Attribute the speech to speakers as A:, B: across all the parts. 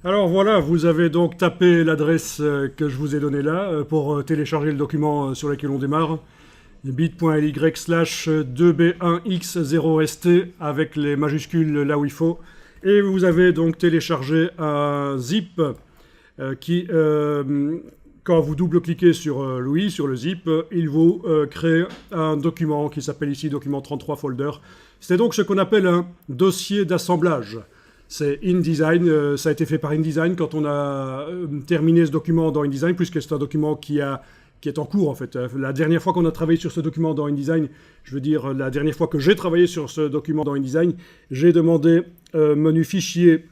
A: Alors voilà, vous avez donc tapé l'adresse que je vous ai donnée là pour télécharger le document sur lequel on démarre. bit.ly/2b1x0st avec les majuscules là où il faut. Et vous avez donc téléchargé un zip qui, quand vous double-cliquez sur Louis, sur le zip, il vous crée un document qui s'appelle ici document 33 folder. C'est donc ce qu'on appelle un dossier d'assemblage. C'est InDesign, ça a été fait par InDesign quand on a terminé ce document dans InDesign, puisque c'est un document qui est en cours en fait. La dernière fois qu'on a travaillé sur ce document dans InDesign, je veux dire la dernière fois que j'ai travaillé sur ce document dans InDesign, j'ai demandé menu fichier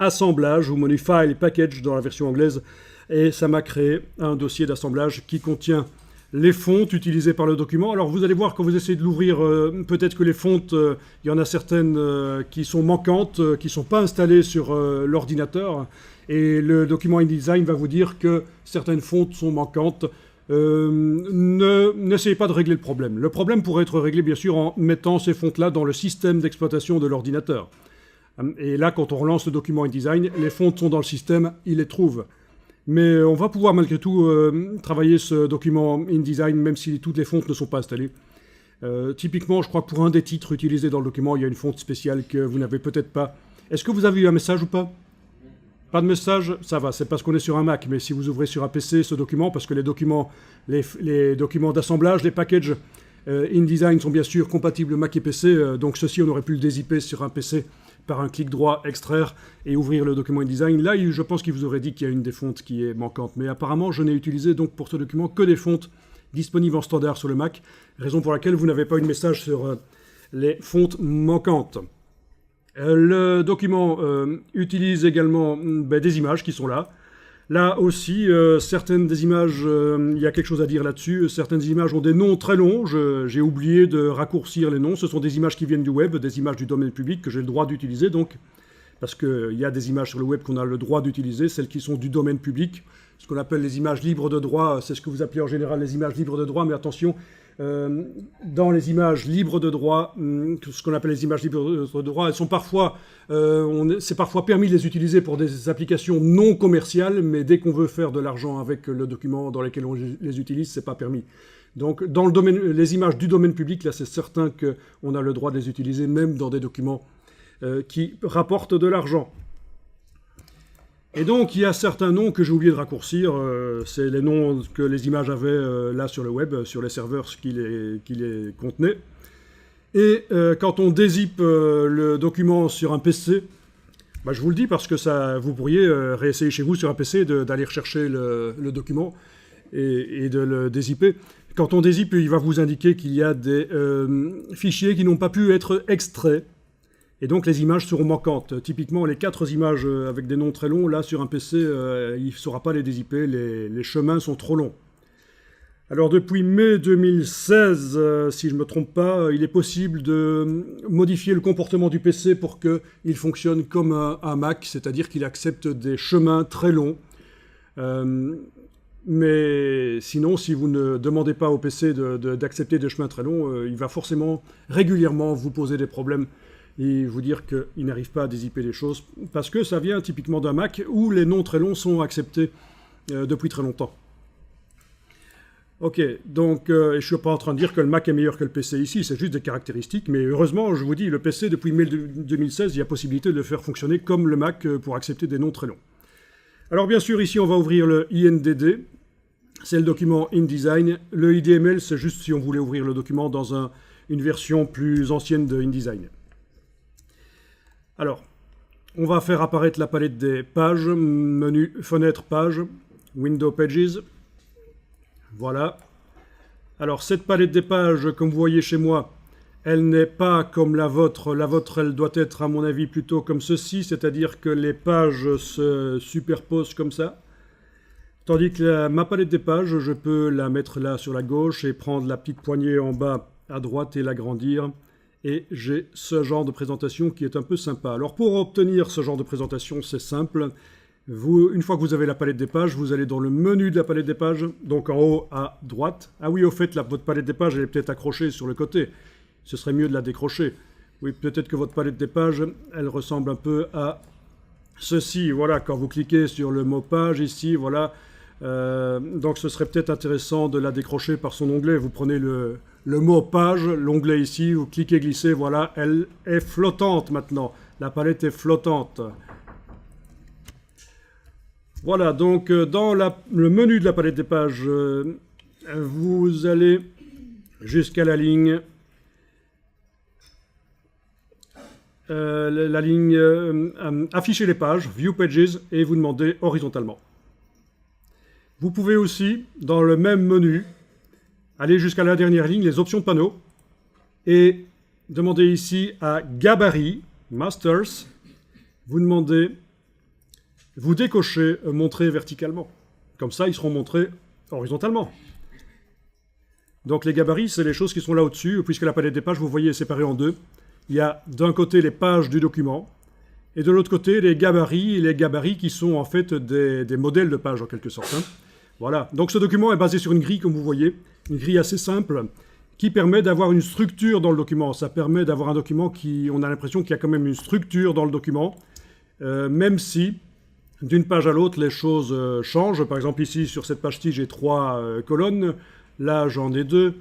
A: assemblage ou menu file package dans la version anglaise, et ça m'a créé un dossier d'assemblage qui contient les fontes utilisées par le document. Alors vous allez voir quand vous essayez de l'ouvrir, peut-être que les fontes, il y en a certaines qui sont manquantes, qui ne sont pas installées sur l'ordinateur. Et le document InDesign va vous dire que certaines fontes sont manquantes. N'essayez pas de régler le problème. Le problème pourrait être réglé bien sûr en mettant ces fontes-là dans le système d'exploitation de l'ordinateur. Et là, quand on relance le document InDesign, les fontes sont dans le système, il les trouve. Mais on va pouvoir malgré tout travailler ce document InDesign, même si toutes les fontes ne sont pas installées. Typiquement, je crois que pour un des titres utilisés dans le document, il y a une fonte spéciale que vous n'avez peut-être pas. Est-ce que vous avez eu un message ou pas? Pas de message? Ça va, c'est parce qu'on est sur un Mac. Mais si vous ouvrez sur un PC ce document, parce que les documents d'assemblage, les packages InDesign sont bien sûr compatibles Mac et PC, donc ceci, on aurait pu le dézipper sur un PC par un clic droit, extraire et ouvrir le document InDesign. Là, je pense qu'il vous aurait dit qu'il y a une des fontes qui est manquante. Mais apparemment, je n'ai utilisé donc pour ce document que des fontes disponibles en standard sur le Mac, raison pour laquelle vous n'avez pas eu de message sur les fontes manquantes. Le document utilise également des images qui sont là. Là aussi, certaines des images, il y a quelque chose à dire là-dessus. Certaines images ont des noms très longs. J'ai oublié de raccourcir les noms. Ce sont des images qui viennent du web, des images du domaine public que j'ai le droit d'utiliser. Donc, parce qu'il y a des images sur le web qu'on a le droit d'utiliser, celles qui sont du domaine public. Ce qu'on appelle les images libres de droit, c'est ce que vous appelez en général les images libres de droit. Mais attention, dans les images libres de droit, ce qu'on appelle les images libres de droit, elles sont parfois, c'est parfois permis de les utiliser pour des applications non commerciales, mais dès qu'on veut faire de l'argent avec le document dans lequel on les utilise, c'est pas permis. Donc, dans le domaine, les images du domaine public, là, c'est certain qu'on a le droit de les utiliser, même dans des documents qui rapportent de l'argent. Et donc, il y a certains noms que j'ai oublié de raccourcir. C'est les noms que les images avaient là sur le web, sur les serveurs qui les contenaient. Et quand on dézippe le document sur un PC, je vous le dis parce que ça, vous pourriez réessayer chez vous sur un PC d'aller rechercher le document et de le dézipper. Quand on dézippe, il va vous indiquer qu'il y a des fichiers qui n'ont pas pu être extraits. Et donc les images seront manquantes. Typiquement, les 4 images avec des noms très longs, là sur un PC, il ne saura pas les dézipper, les chemins sont trop longs. Alors depuis mai 2016, si je ne me trompe pas, il est possible de modifier le comportement du PC pour qu'il fonctionne comme un Mac, c'est-à-dire qu'il accepte des chemins très longs. Mais sinon, si vous ne demandez pas au PC d'accepter des chemins très longs, il va forcément régulièrement vous poser des problèmes et vous dire qu'il n'arrive pas à dézipper les choses, parce que ça vient typiquement d'un Mac où les noms très longs sont acceptés depuis très longtemps. Ok, donc je ne suis pas en train de dire que le Mac est meilleur que le PC ici, c'est juste des caractéristiques, mais heureusement, je vous dis, le PC, depuis mai 2016, il y a possibilité de le faire fonctionner comme le Mac pour accepter des noms très longs. Alors bien sûr, ici, on va ouvrir le INDD, c'est le document InDesign. Le IDML, c'est juste si on voulait ouvrir le document dans une version plus ancienne de InDesign. Alors, on va faire apparaître la palette des pages, menu fenêtre page, Window Pages. Voilà. Alors, cette palette des pages, comme vous voyez chez moi, elle n'est pas comme la vôtre. La vôtre, elle doit être, à mon avis, plutôt comme ceci, c'est-à-dire que les pages se superposent comme ça. Tandis que ma palette des pages, je peux la mettre là sur la gauche et prendre la petite poignée en bas à droite et l'agrandir. Et j'ai ce genre de présentation qui est un peu sympa. Alors pour obtenir ce genre de présentation, c'est simple. Une fois que vous avez la palette des pages, vous allez dans le menu de la palette des pages, donc en haut à droite. Ah oui, au fait, votre palette des pages, elle est peut-être accrochée sur le côté. Ce serait mieux de la décrocher. Oui, peut-être que votre palette des pages, elle ressemble un peu à ceci, voilà, quand vous cliquez sur le mot page ici, voilà, donc ce serait peut-être intéressant de la décrocher par son onglet. Vous prenez le mot page, l'onglet ici, vous cliquez, glissez, voilà, elle est flottante maintenant. La palette est flottante. Voilà, donc dans le menu de la palette des pages, vous allez jusqu'à la ligne afficher les pages, View Pages, et vous demandez horizontalement. Vous pouvez aussi, dans le même menu, aller jusqu'à la dernière ligne, les options de panneau, et demander ici à Gabarit, Masters, vous décochez Montrer verticalement. Comme ça, ils seront montrés horizontalement. Donc les gabarits, c'est les choses qui sont là au-dessus, puisque la palette des pages, vous voyez, est séparée en deux. Il y a d'un côté les pages du document, et de l'autre côté les gabarits qui sont en fait des modèles de pages en quelque sorte. Hein. Voilà, donc ce document est basé sur une grille, comme vous voyez, une grille assez simple, qui permet d'avoir une structure dans le document. Ça permet d'avoir un document on a l'impression qu'il y a quand même une structure dans le document, même si d'une page à l'autre les choses changent. Par exemple ici, sur cette page-ci, j'ai 3 colonnes, là j'en ai 2.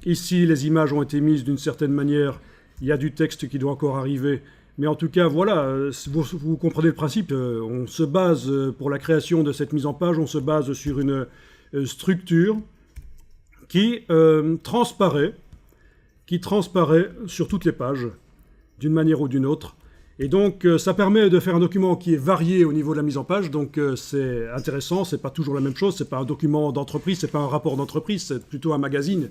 A: Ici, les images ont été mises d'une certaine manière, il y a du texte qui doit encore arriver. Mais en tout cas, voilà, vous comprenez le principe. On se base, pour la création de cette mise en page, on se base sur une structure qui transparaît sur toutes les pages, d'une manière ou d'une autre. Et donc, ça permet de faire un document qui est varié au niveau de la mise en page. Donc, c'est intéressant, c'est pas toujours la même chose. C'est pas un document d'entreprise, c'est pas un rapport d'entreprise, c'est plutôt un magazine.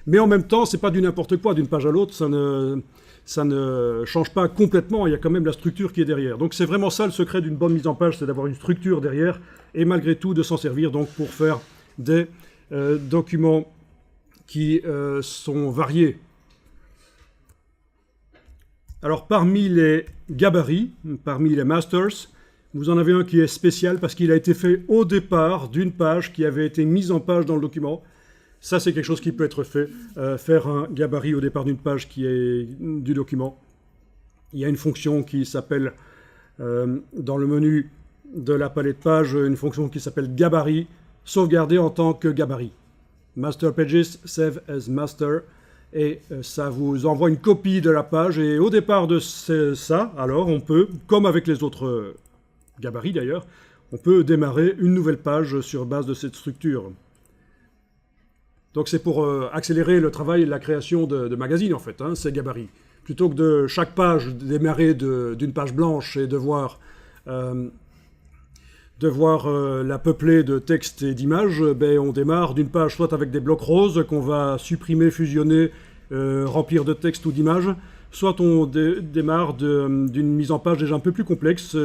A: Mais en même temps, c'est pas du n'importe quoi, d'une page à l'autre, ça ne change pas complètement, il y a quand même la structure qui est derrière. Donc c'est vraiment ça le secret d'une bonne mise en page, c'est d'avoir une structure derrière, et malgré tout de s'en servir donc pour faire des documents qui sont variés. Alors parmi les gabarits, parmi les masters, vous en avez un qui est spécial parce qu'il a été fait au départ d'une page qui avait été mise en page dans le document. Ça, c'est quelque chose qui peut être fait, faire un gabarit au départ d'une page qui est du document. Il y a une fonction qui s'appelle, dans le menu de la palette page, une fonction qui s'appelle gabarit, sauvegarder en tant que gabarit. Master Pages, save as master, et ça vous envoie une copie de la page, et au départ de ça, alors on peut, comme avec les autres gabarits d'ailleurs, on peut démarrer une nouvelle page sur base de cette structure. Donc c'est pour accélérer le travail et la création de magazines, en fait, hein, ces gabarits. Plutôt que de chaque page démarrer d'une page blanche et devoir la peupler de textes et d'images, ben, on démarre d'une page soit avec des blocs roses qu'on va supprimer, fusionner, remplir de textes ou d'images, soit on démarre d'une mise en page déjà un peu plus complexe.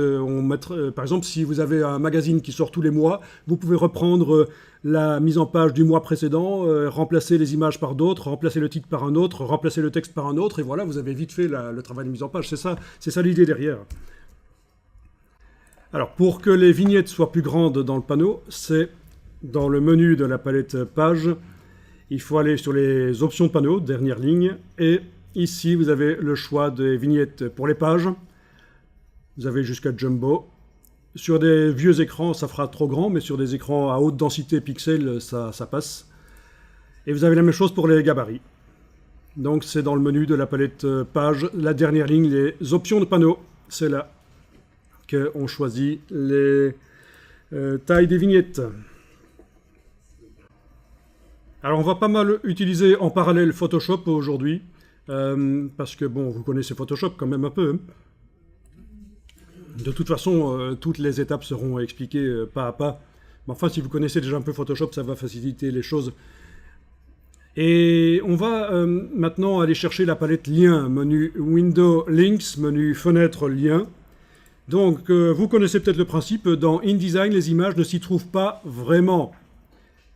A: Par exemple, si vous avez un magazine qui sort tous les mois, vous pouvez reprendre la mise en page du mois précédent, remplacer les images par d'autres, remplacer le titre par un autre, remplacer le texte par un autre, et voilà, vous avez vite fait le travail de mise en page. C'est ça l'idée derrière. Alors, pour que les vignettes soient plus grandes dans le panneau, c'est dans le menu de la palette page, il faut aller sur les options de panneau, dernière ligne, et ici, vous avez le choix des vignettes pour les pages. Vous avez jusqu'à Jumbo. Sur des vieux écrans, ça fera trop grand, mais sur des écrans à haute densité pixels, ça passe. Et vous avez la même chose pour les gabarits. Donc c'est dans le menu de la palette page, la dernière ligne, les options de panneau. C'est là qu'on choisit les tailles des vignettes. Alors on va pas mal utiliser en parallèle Photoshop aujourd'hui. Parce que, bon, vous connaissez Photoshop quand même un peu. Hein. De toute façon, toutes les étapes seront expliquées pas à pas. Mais enfin, si vous connaissez déjà un peu Photoshop, ça va faciliter les choses. Et on va maintenant aller chercher la palette Liens, menu Window Links, menu Fenêtre Liens. Donc, vous connaissez peut-être le principe, dans InDesign, les images ne s'y trouvent pas vraiment.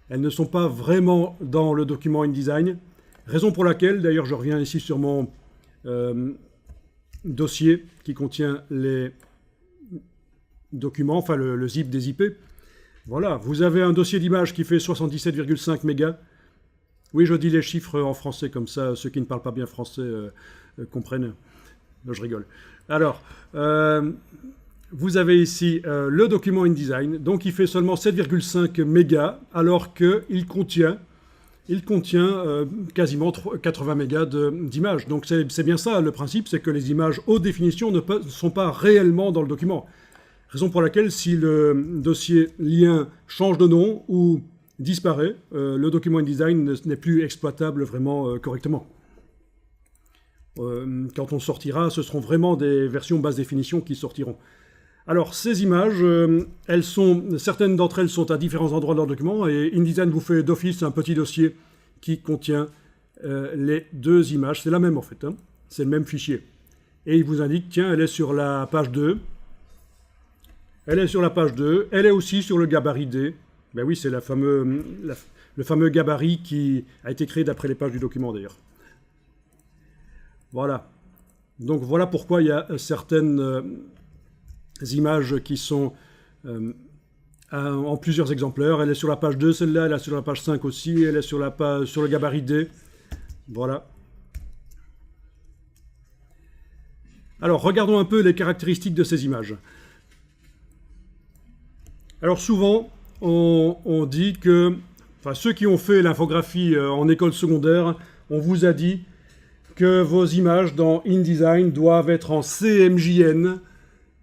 A: Elles ne sont pas vraiment dans le document InDesign. Raison pour laquelle, d'ailleurs, je reviens ici sur mon dossier qui contient les documents, enfin le zip des IP. Voilà, vous avez un dossier d'image qui fait 77,5 mégas. Oui, je dis les chiffres en français, comme ça, ceux qui ne parlent pas bien français comprennent. Non, je rigole. Alors, vous avez ici le document InDesign, donc il fait seulement 7,5 mégas, alors qu'il contient, quasiment 80 mégas d'images. Donc c'est bien ça, le principe, c'est que les images haute définition ne sont pas réellement dans le document. Raison pour laquelle, si le dossier lien change de nom ou disparaît, le document InDesign n'est plus exploitable vraiment correctement. Quand on sortira, ce seront vraiment des versions basse définition qui sortiront. Alors, ces images, certaines d'entre elles sont à différents endroits dans le document, et InDesign vous fait d'office un petit dossier qui contient les deux images. C'est la même en fait, hein. C'est le même fichier. Et il vous indique, tiens, elle est sur la page 2. Elle est sur la page 2. Elle est aussi sur le gabarit D. Ben oui, c'est le fameux gabarit qui a été créé d'après les pages du document d'ailleurs. Voilà. Donc voilà pourquoi il y a certaines images qui sont en plusieurs exemplaires. Elle est sur la page 2, celle-là, elle est sur la page 5 aussi, elle est sur le gabarit D. Voilà. Alors, regardons un peu les caractéristiques de ces images. Alors souvent, on dit que, enfin ceux qui ont fait l'infographie en école secondaire, on vous a dit que vos images dans InDesign doivent être en CMJN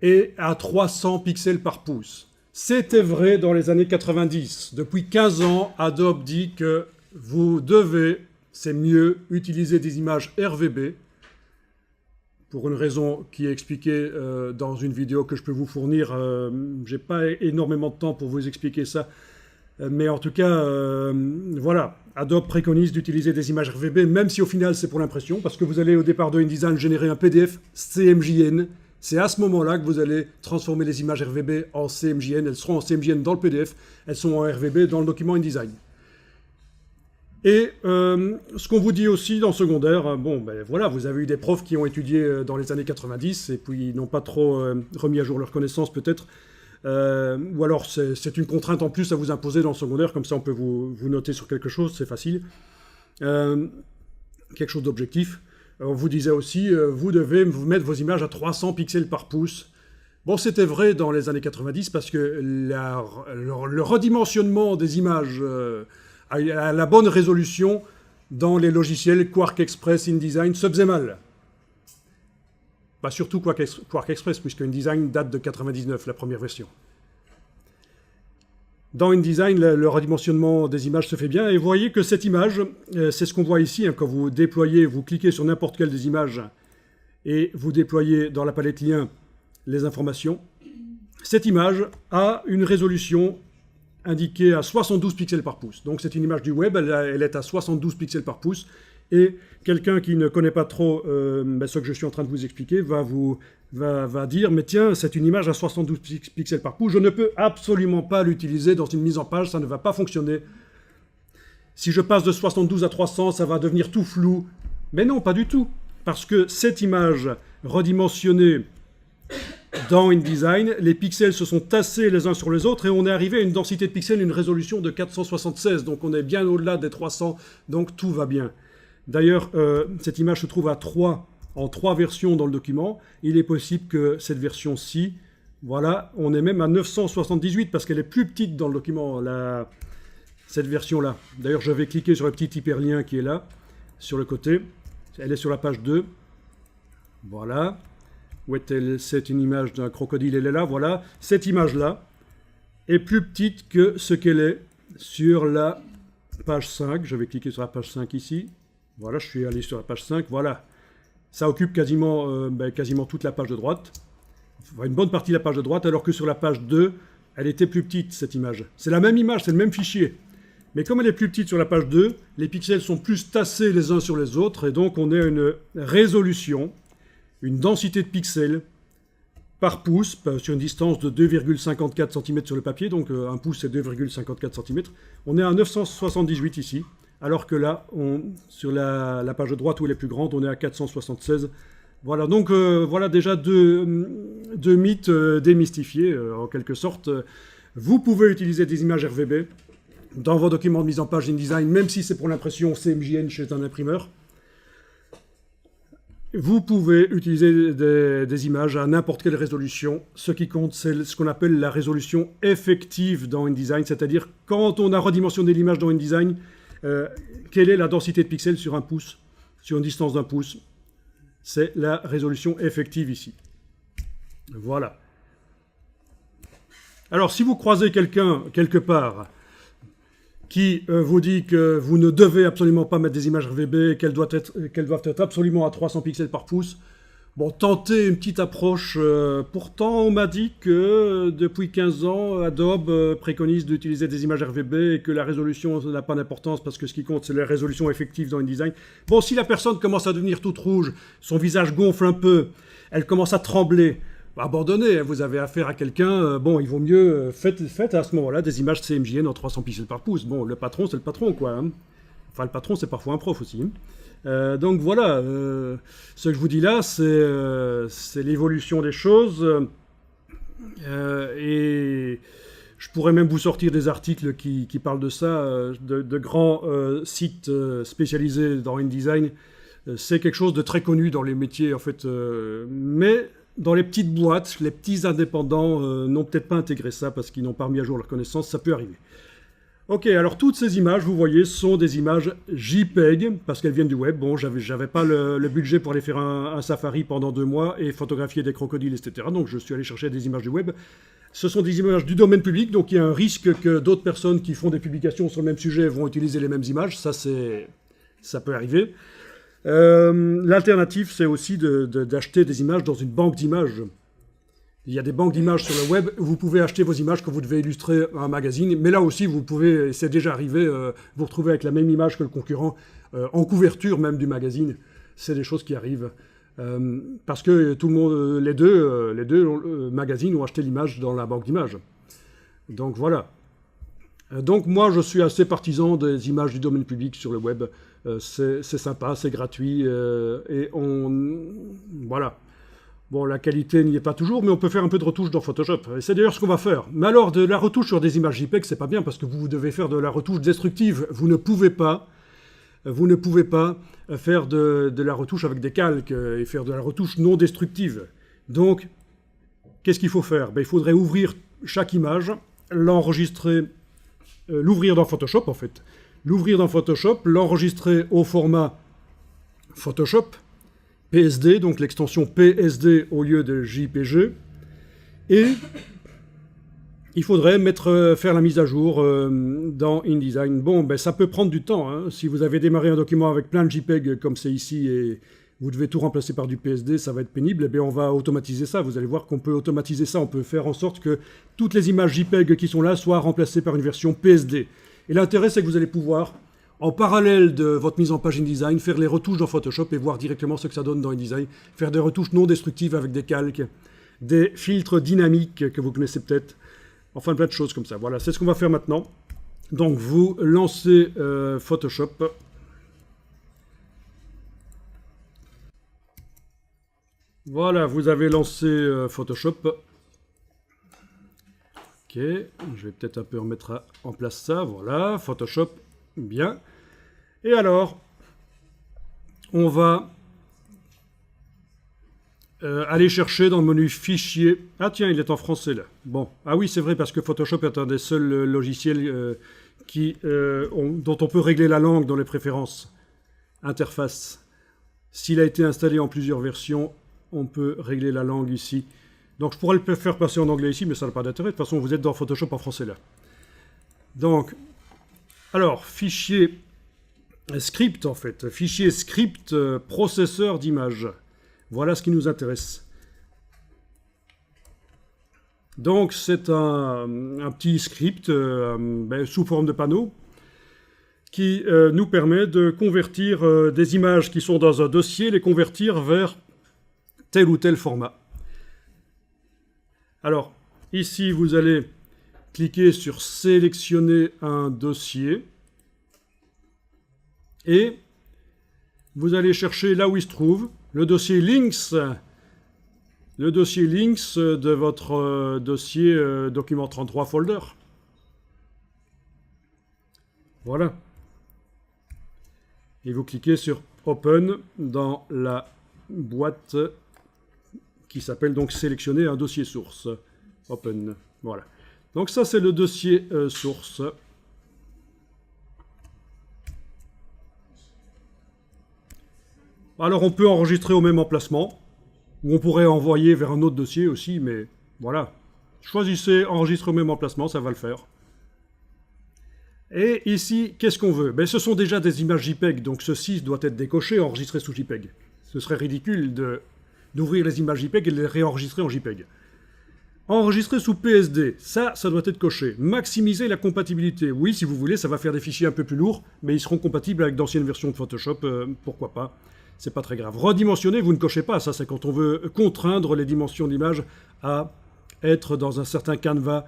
A: et à 300 pixels par pouce. C'était vrai dans les années 90. Depuis 15 ans, Adobe dit que vous devez, c'est mieux, utiliser des images RVB, pour une raison qui est expliquée dans une vidéo que je peux vous fournir. Je n'ai pas énormément de temps pour vous expliquer ça. Mais en tout cas, voilà, Adobe préconise d'utiliser des images RVB, même si au final c'est pour l'impression, parce que vous allez au départ de InDesign générer un PDF CMJN. C'est à ce moment-là que vous allez transformer les images RVB en CMJN. Elles seront en CMJN dans le PDF, elles sont en RVB dans le document InDesign. Et ce qu'on vous dit aussi dans secondaire, bon, ben voilà, vous avez eu des profs qui ont étudié dans les années 90 et puis ils n'ont pas trop remis à jour leurs connaissances peut-être. Ou alors c'est une contrainte en plus à vous imposer dans le secondaire, comme ça on peut vous noter sur quelque chose, c'est facile. Quelque chose d'objectif. On vous disait aussi, vous devez vous mettre vos images à 300 pixels par pouce. Bon, c'était vrai dans les années 90 parce que le redimensionnement des images à la bonne résolution dans les logiciels Quark Express, InDesign se faisait mal. Bah, surtout Quark Express, puisque InDesign date de 99, la première version. Dans InDesign, le redimensionnement des images se fait bien, et vous voyez que cette image, c'est ce qu'on voit ici, hein, quand vous déployez, vous cliquez sur n'importe quelle des images, et vous déployez dans la palette lien les informations. Cette image a une résolution indiquée à 72 pixels par pouce. Donc c'est une image du web, elle est à 72 pixels par pouce, et quelqu'un qui ne connaît pas trop ce que je suis en train de vous expliquer va dire, mais tiens, c'est une image à 72 pixels par pouce, je ne peux absolument pas l'utiliser dans une mise en page, ça ne va pas fonctionner. Si je passe de 72 à 300, ça va devenir tout flou. Mais non, pas du tout, parce que cette image redimensionnée dans InDesign, les pixels se sont tassés les uns sur les autres et on est arrivé à une densité de pixels, une résolution de 476, donc on est bien au-delà des 300, donc tout va bien. D'ailleurs, cette image se trouve en 3 versions dans le document. Il est possible que cette version-ci, voilà, on est même à 978 parce qu'elle est plus petite dans le document, cette version-là. D'ailleurs, je vais cliquer sur le petit hyperlien qui est là, sur le côté. Elle est sur la page 2. Voilà. Où est-elle? C'est une image d'un crocodile, elle est là, voilà. Cette image-là est plus petite que ce qu'elle est sur la page 5. Je vais cliquer sur la page 5 ici. Voilà, je suis allé sur la page 5, voilà. Ça occupe quasiment toute la page de droite. Enfin, une bonne partie de la page de droite, alors que sur la page 2, elle était plus petite, cette image. C'est la même image, c'est le même fichier. Mais comme elle est plus petite sur la page 2, les pixels sont plus tassés les uns sur les autres, et donc on a une résolution, une densité de pixels par pouce, sur une distance de 2,54 cm sur le papier, donc un pouce c'est 2,54 cm. On est à 978 ici. Alors que là, sur la page de droite où elle est plus grande, on est à 476. Voilà, donc voilà déjà deux mythes démystifiés, en quelque sorte. Vous pouvez utiliser des images RVB dans vos documents de mise en page InDesign, même si c'est pour l'impression CMJN chez un imprimeur. vous pouvez utiliser des images à n'importe quelle résolution. Ce qui compte, c'est ce qu'on appelle la résolution effective dans InDesign, c'est-à-dire quand on a redimensionné l'image dans InDesign, quelle est la densité de pixels sur un pouce, sur une distance d'un pouce. C'est la résolution effective ici. Voilà. Alors, si vous croisez quelqu'un quelque part qui vous dit que vous ne devez absolument pas mettre des images RGB, qu'elles doivent être absolument à 300 pixels par pouce, bon, tentez une petite approche. Pourtant, on m'a dit que depuis 15 ans, Adobe préconise d'utiliser des images RGB et que la résolution n'a pas d'importance parce que ce qui compte, c'est la résolution effective dans InDesign. Bon, si la personne commence à devenir toute rouge, son visage gonfle un peu, elle commence à trembler, abandonnez, vous avez affaire à quelqu'un, bon, il vaut mieux, faites à ce moment-là des images CMJN en 300 pixels par pouce. Bon, le patron, c'est le patron, quoi. Hein. Enfin, le patron, c'est parfois un prof aussi. Donc voilà, ce que je vous dis là, c'est l'évolution des choses. Et je pourrais même vous sortir des articles qui parlent de ça, de grands sites spécialisés dans InDesign. C'est quelque chose de très connu dans les métiers, en fait. Mais dans les petites boîtes, les petits indépendants n'ont peut-être pas intégré ça parce qu'ils n'ont pas remis à jour leurs connaissances, ça peut arriver. Ok, alors toutes ces images, vous voyez, sont des images JPEG, parce qu'elles viennent du web. Bon, j'avais pas le budget pour aller faire un safari pendant 2 mois et photographier des crocodiles, etc. Donc je suis allé chercher des images du web. Ce sont des images du domaine public, donc il y a un risque que d'autres personnes qui font des publications sur le même sujet vont utiliser les mêmes images. Ça peut arriver. L'alternative, c'est aussi d'acheter des images dans une banque d'images. Il y a des banques d'images sur le web, vous pouvez acheter vos images quand vous devez illustrer un magazine, mais là aussi, vous pouvez, c'est déjà arrivé, vous retrouver avec la même image que le concurrent, en couverture même du magazine. C'est des choses qui arrivent. Parce que tout le monde, les deux magazines ont acheté l'image dans la banque d'images. Donc voilà. Donc moi, je suis assez partisan des images du domaine public sur le web. C'est sympa, c'est gratuit, et voilà. Bon, la qualité n'y est pas toujours, mais on peut faire un peu de retouche dans Photoshop. Et c'est d'ailleurs ce qu'on va faire. Mais alors, de la retouche sur des images JPEG, c'est pas bien, parce que vous devez faire de la retouche destructive. Vous ne pouvez pas faire de la retouche avec des calques et faire de la retouche non destructive. Donc, qu'est-ce qu'il faut faire? Il faudrait ouvrir chaque image, l'enregistrer, l'ouvrir dans Photoshop, en fait. L'ouvrir dans Photoshop, l'enregistrer au format Photoshop, PSD, donc l'extension PSD au lieu de JPG. Et il faudrait faire la mise à jour dans InDesign. Bon, ça peut prendre du temps. Hein. Si vous avez démarré un document avec plein de JPEG comme c'est ici et vous devez tout remplacer par du PSD, ça va être pénible. Eh bien, on va automatiser ça. Vous allez voir qu'on peut automatiser ça. On peut faire en sorte que toutes les images JPEG qui sont là soient remplacées par une version PSD. Et l'intérêt, c'est que vous allez pouvoir, en parallèle de votre mise en page InDesign, faire les retouches dans Photoshop et voir directement ce que ça donne dans InDesign. Faire des retouches non destructives avec des calques, des filtres dynamiques que vous connaissez peut-être. Enfin, plein de choses comme ça. Voilà, c'est ce qu'on va faire maintenant. Donc, vous lancez Photoshop. Voilà, vous avez lancé Photoshop. Ok, je vais peut-être un peu remettre en place ça. Voilà, Photoshop, bien. Et alors, on va aller chercher dans le menu Fichier. Ah tiens, il est en français là. Bon, ah oui, c'est vrai, parce que Photoshop est un des seuls logiciels dont on peut régler la langue dans les préférences. Interface. S'il a été installé en plusieurs versions, on peut régler la langue ici. Donc je pourrais le faire passer en anglais ici, mais ça n'a pas d'intérêt. De toute façon, vous êtes dans Photoshop en français là. Donc, alors, fichier script en fait. Fichier script processeur d'image. Voilà ce qui nous intéresse. Donc c'est un petit script sous forme de panneau qui nous permet de convertir des images qui sont dans un dossier, les convertir vers tel ou tel format. Alors, ici, vous allez cliquer sur « Sélectionner un dossier » et vous allez chercher là où il se trouve le dossier Links de votre dossier document 33 folder. Voilà. Et vous cliquez sur Open dans la boîte qui s'appelle donc sélectionner un dossier source. Open. Voilà. Donc ça, c'est le dossier source. Alors, on peut enregistrer au même emplacement, ou on pourrait envoyer vers un autre dossier aussi, mais voilà. Choisissez enregistrer au même emplacement, ça va le faire. Et ici, qu'est-ce qu'on veut? Ben, ce sont déjà des images JPEG, donc ceci doit être décoché, enregistré sous JPEG. Ce serait ridicule d'ouvrir les images JPEG et de les réenregistrer en JPEG. Enregistrer sous PSD, ça doit être coché. Maximiser la compatibilité. Oui, si vous voulez, ça va faire des fichiers un peu plus lourds, mais ils seront compatibles avec d'anciennes versions de Photoshop, pourquoi pas. C'est pas très grave. Redimensionner, vous ne cochez pas, ça c'est quand on veut contraindre les dimensions d'image à être dans un certain canevas.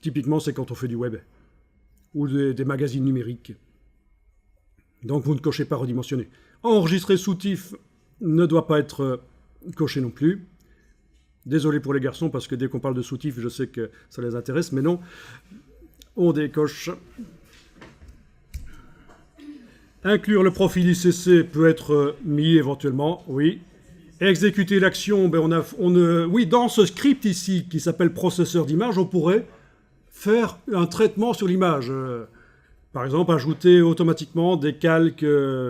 A: Typiquement, c'est quand on fait du web ou des magazines numériques. Donc vous ne cochez pas redimensionner. Enregistrer sous TIFF ne doit pas être coché non plus. Désolé pour les garçons, parce que dès qu'on parle de soutif, je sais que ça les intéresse, mais non, on décoche. Inclure le profil ICC peut être mis éventuellement, oui. Exécuter l'action, ben oui, dans ce script ici, qui s'appelle processeur d'image, on pourrait faire un traitement sur l'image. Par exemple, ajouter automatiquement des calques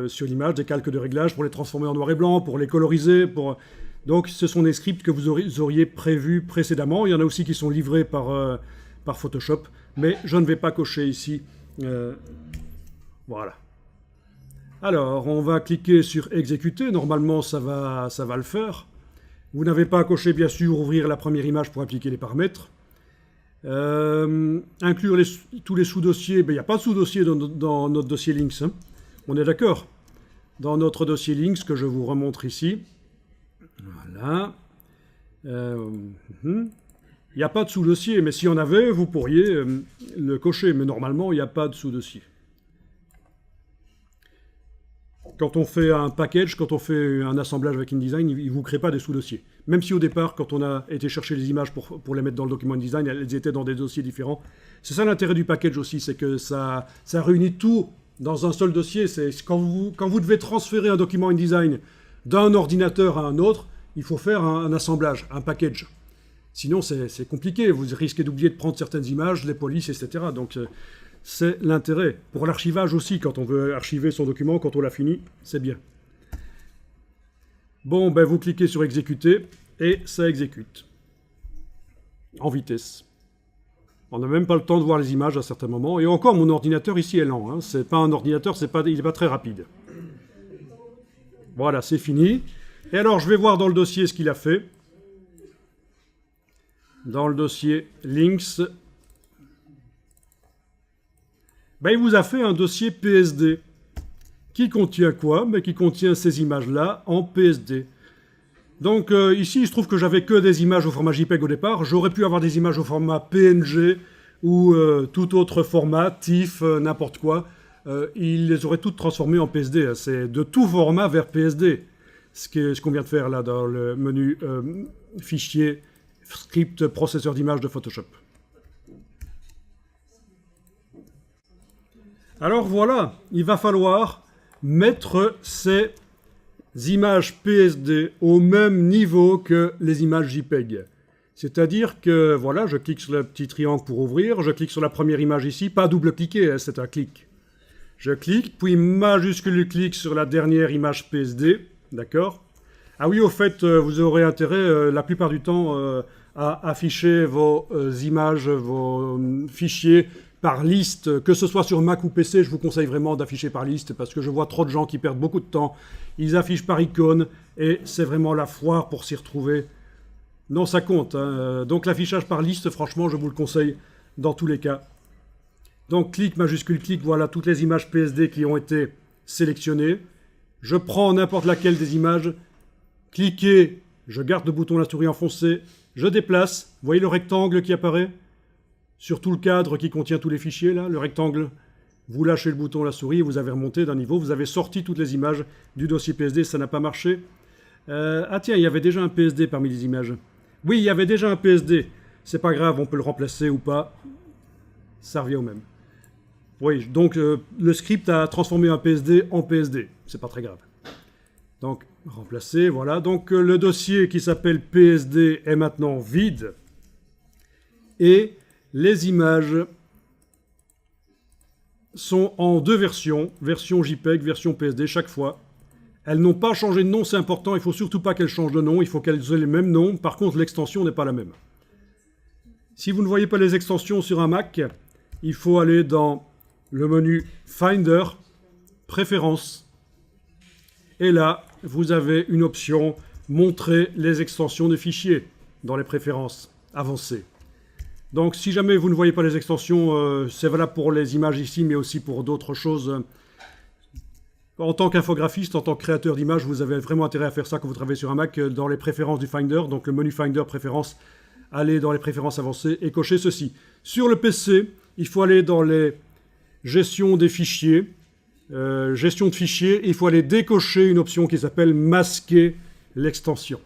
A: sur l'image, des calques de réglage pour les transformer en noir et blanc, pour les coloriser, pour... Donc, ce sont des scripts que vous auriez prévus précédemment. Il y en a aussi qui sont livrés par Photoshop, mais je ne vais pas cocher ici. Voilà. Alors, on va cliquer sur exécuter. Normalement, ça va le faire. Vous n'avez pas à cocher, bien sûr, ouvrir la première image pour appliquer les paramètres. Inclure tous les sous-dossiers. Ben, il n'y a pas de sous-dossier dans notre dossier Links. Hein. On est d'accord? Dans notre dossier Links, que je vous remontre ici. Voilà. Il n'y a pas de sous-dossier, mais s'il y en avait, vous pourriez le cocher. Mais normalement, il n'y a pas de sous-dossier. Quand on fait un package, quand on fait un assemblage avec InDesign, il ne vous crée pas des sous-dossiers. Même si au départ, quand on a été chercher les images pour les mettre dans le document InDesign, elles étaient dans des dossiers différents. C'est ça l'intérêt du package aussi, c'est que ça réunit tout dans un seul dossier. C'est quand vous devez transférer un document InDesign d'un ordinateur à un autre, il faut faire un assemblage, un package. Sinon, c'est compliqué. Vous risquez d'oublier de prendre certaines images, les polices, etc. Donc, c'est l'intérêt. Pour l'archivage aussi, quand on veut archiver son document, quand on l'a fini, c'est bien. Bon, ben vous cliquez sur exécuter et ça exécute. En vitesse. On n'a même pas le temps de voir les images à certains moments. Et encore, mon ordinateur ici est lent. Hein. C'est pas un ordinateur, il n'est pas très rapide. Voilà, c'est fini. Et alors, je vais voir dans le dossier ce qu'il a fait. Dans le dossier Links, ben, il vous a fait un dossier PSD. Qui contient quoi? Ben, qui contient ces images-là en PSD. Donc ici, il se trouve que j'avais que des images au format JPEG au départ. J'aurais pu avoir des images au format PNG ou tout autre format, TIFF, n'importe quoi. Il les aurait toutes transformées en PSD. Hein. C'est de tout format vers PSD. Ce qu'on vient de faire là dans le menu fichier, script, processeur d'image de Photoshop. Alors voilà, il va falloir mettre ces images PSD au même niveau que les images JPEG. C'est-à-dire que, voilà, je clique sur le petit triangle pour ouvrir, je clique sur la première image ici, pas double-cliquer, hein, c'est un clic. Je clique, puis majuscule clic sur la dernière image PSD, d'accord? Ah oui, au fait, vous aurez intérêt, la plupart du temps, à afficher vos images, vos fichiers par liste, que ce soit sur Mac ou PC, je vous conseille vraiment d'afficher par liste, parce que je vois trop de gens qui perdent beaucoup de temps. Ils affichent par icône, et c'est vraiment la foire pour s'y retrouver. Non, ça compte. Hein. Donc l'affichage par liste, franchement, je vous le conseille dans tous les cas. Donc clic, majuscule clic, voilà toutes les images PSD qui ont été sélectionnées. Je prends n'importe laquelle des images, cliquez, je garde le bouton de la souris enfoncé, je déplace, vous voyez le rectangle qui apparaît sur tout le cadre qui contient tous les fichiers, là, le rectangle. Vous lâchez le bouton de la souris et vous avez remonté d'un niveau, vous avez sorti toutes les images du dossier PSD, ça n'a pas marché. Ah tiens, il y avait déjà un PSD parmi les images. Oui, il y avait déjà un PSD. C'est pas grave, on peut le remplacer ou pas. Ça revient au même. Oui, donc le script a transformé un PSD en PSD. C'est pas très grave. Donc, remplacer, voilà. Donc, le dossier qui s'appelle PSD est maintenant vide. Et les images sont en deux versions, version JPEG, version PSD chaque fois. Elles n'ont pas changé de nom, c'est important, il ne faut surtout pas qu'elles changent de nom, il faut qu'elles aient le même nom, par contre l'extension n'est pas la même. Si vous ne voyez pas les extensions sur un Mac, il faut aller dans le menu Finder, Préférences, et là, vous avez une option Montrer les extensions de fichiers dans les préférences avancées. Donc si jamais vous ne voyez pas les extensions, c'est valable pour les images ici, mais aussi pour d'autres choses. En tant qu'infographiste, en tant que créateur d'images, vous avez vraiment intérêt à faire ça quand vous travaillez sur un Mac, dans les préférences du Finder, donc le menu Finder Préférences, allez dans les préférences avancées et cochez ceci. Sur le PC, il faut aller dans les gestion des fichiers, gestion de fichiers, il faut aller décocher une option qui s'appelle masquer l'extension.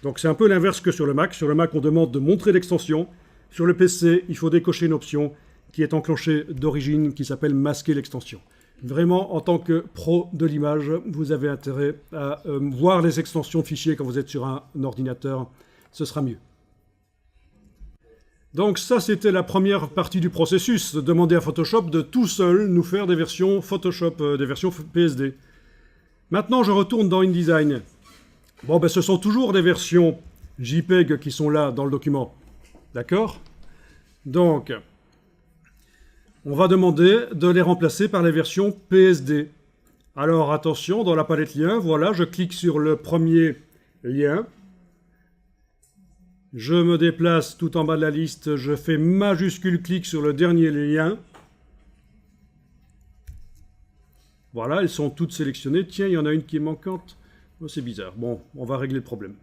A: Donc c'est un peu l'inverse que sur le Mac. Sur le Mac, on demande de montrer l'extension. Sur le PC, il faut décocher une option qui est enclenchée d'origine, qui s'appelle masquer l'extension. Vraiment, en tant que pro de l'image, vous avez intérêt à voir les extensions de fichiers quand vous êtes sur un ordinateur. Ce sera mieux. Donc ça, c'était la première partie du processus, de demander à Photoshop de tout seul nous faire des versions Photoshop, des versions PSD. Maintenant, je retourne dans InDesign. Bon, ben ce sont toujours des versions JPEG qui sont là dans le document. D'accord? Donc, on va demander de les remplacer par les versions PSD. Alors, attention, dans la palette liens, voilà, je clique sur le premier lien. Je me déplace tout en bas de la liste, je fais majuscule clic sur le dernier lien. Voilà, elles sont toutes sélectionnées. Tiens, il y en a une qui est manquante. Oh, c'est bizarre. Bon, on va régler le problème.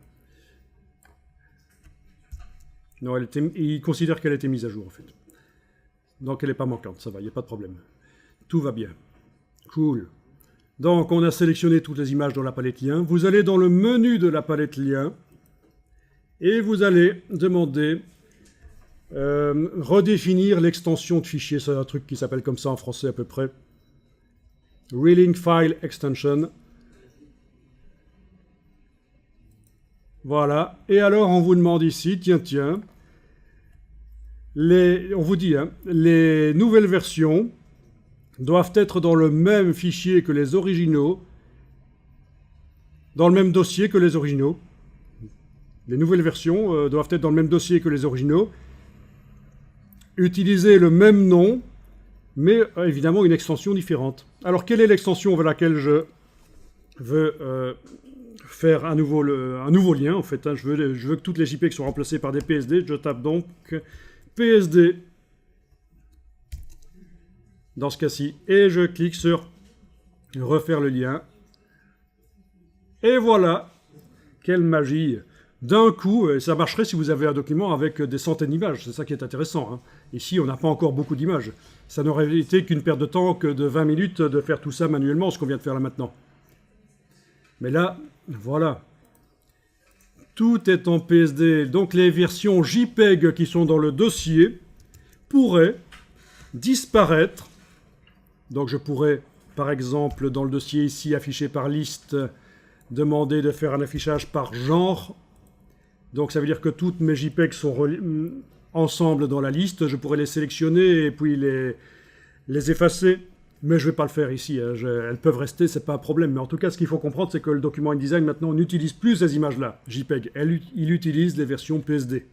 A: Non, il considère qu'elle a été mise à jour, en fait. Donc, elle n'est pas manquante, ça va, il n'y a pas de problème. Tout va bien. Cool. Donc, on a sélectionné toutes les images dans la palette liens. Vous allez dans le menu de la palette liens. Et vous allez demander redéfinir l'extension de fichier. C'est un truc qui s'appelle comme ça en français à peu près. Relink File Extension. Voilà. Et alors on vous demande ici, tiens, on vous dit, hein, les nouvelles versions doivent être dans le même fichier que les originaux, dans le même dossier que les originaux. Les nouvelles versions doivent être dans le même dossier que les originaux. Utiliser le même nom, mais évidemment une extension différente. Alors, quelle est l'extension vers laquelle je veux faire un nouveau lien, en fait, hein, je veux que toutes les JPEG soient remplacées par des PSD. Je tape donc PSD dans ce cas-ci. Et je clique sur refaire le lien. Et voilà. Quelle magie! D'un coup, ça marcherait si vous avez un document avec des centaines d'images. C'est ça qui est intéressant. Hein. Ici, on n'a pas encore beaucoup d'images. Ça n'aurait été qu'une perte de temps que de 20 minutes de faire tout ça manuellement, ce qu'on vient de faire là maintenant. Mais là, voilà. Tout est en PSD. Donc les versions JPEG qui sont dans le dossier pourraient disparaître. Donc je pourrais, par exemple, dans le dossier ici, affiché par liste, demander de faire un affichage par genre. Donc ça veut dire que toutes mes JPEG sont ensemble dans la liste. Je pourrais les sélectionner et puis les effacer. Mais je ne vais pas le faire ici. Hein. Elles peuvent rester, ce n'est pas un problème. Mais en tout cas, ce qu'il faut comprendre, c'est que le document InDesign, maintenant, n'utilise plus ces images-là, JPEG. Il utilise les versions PSD.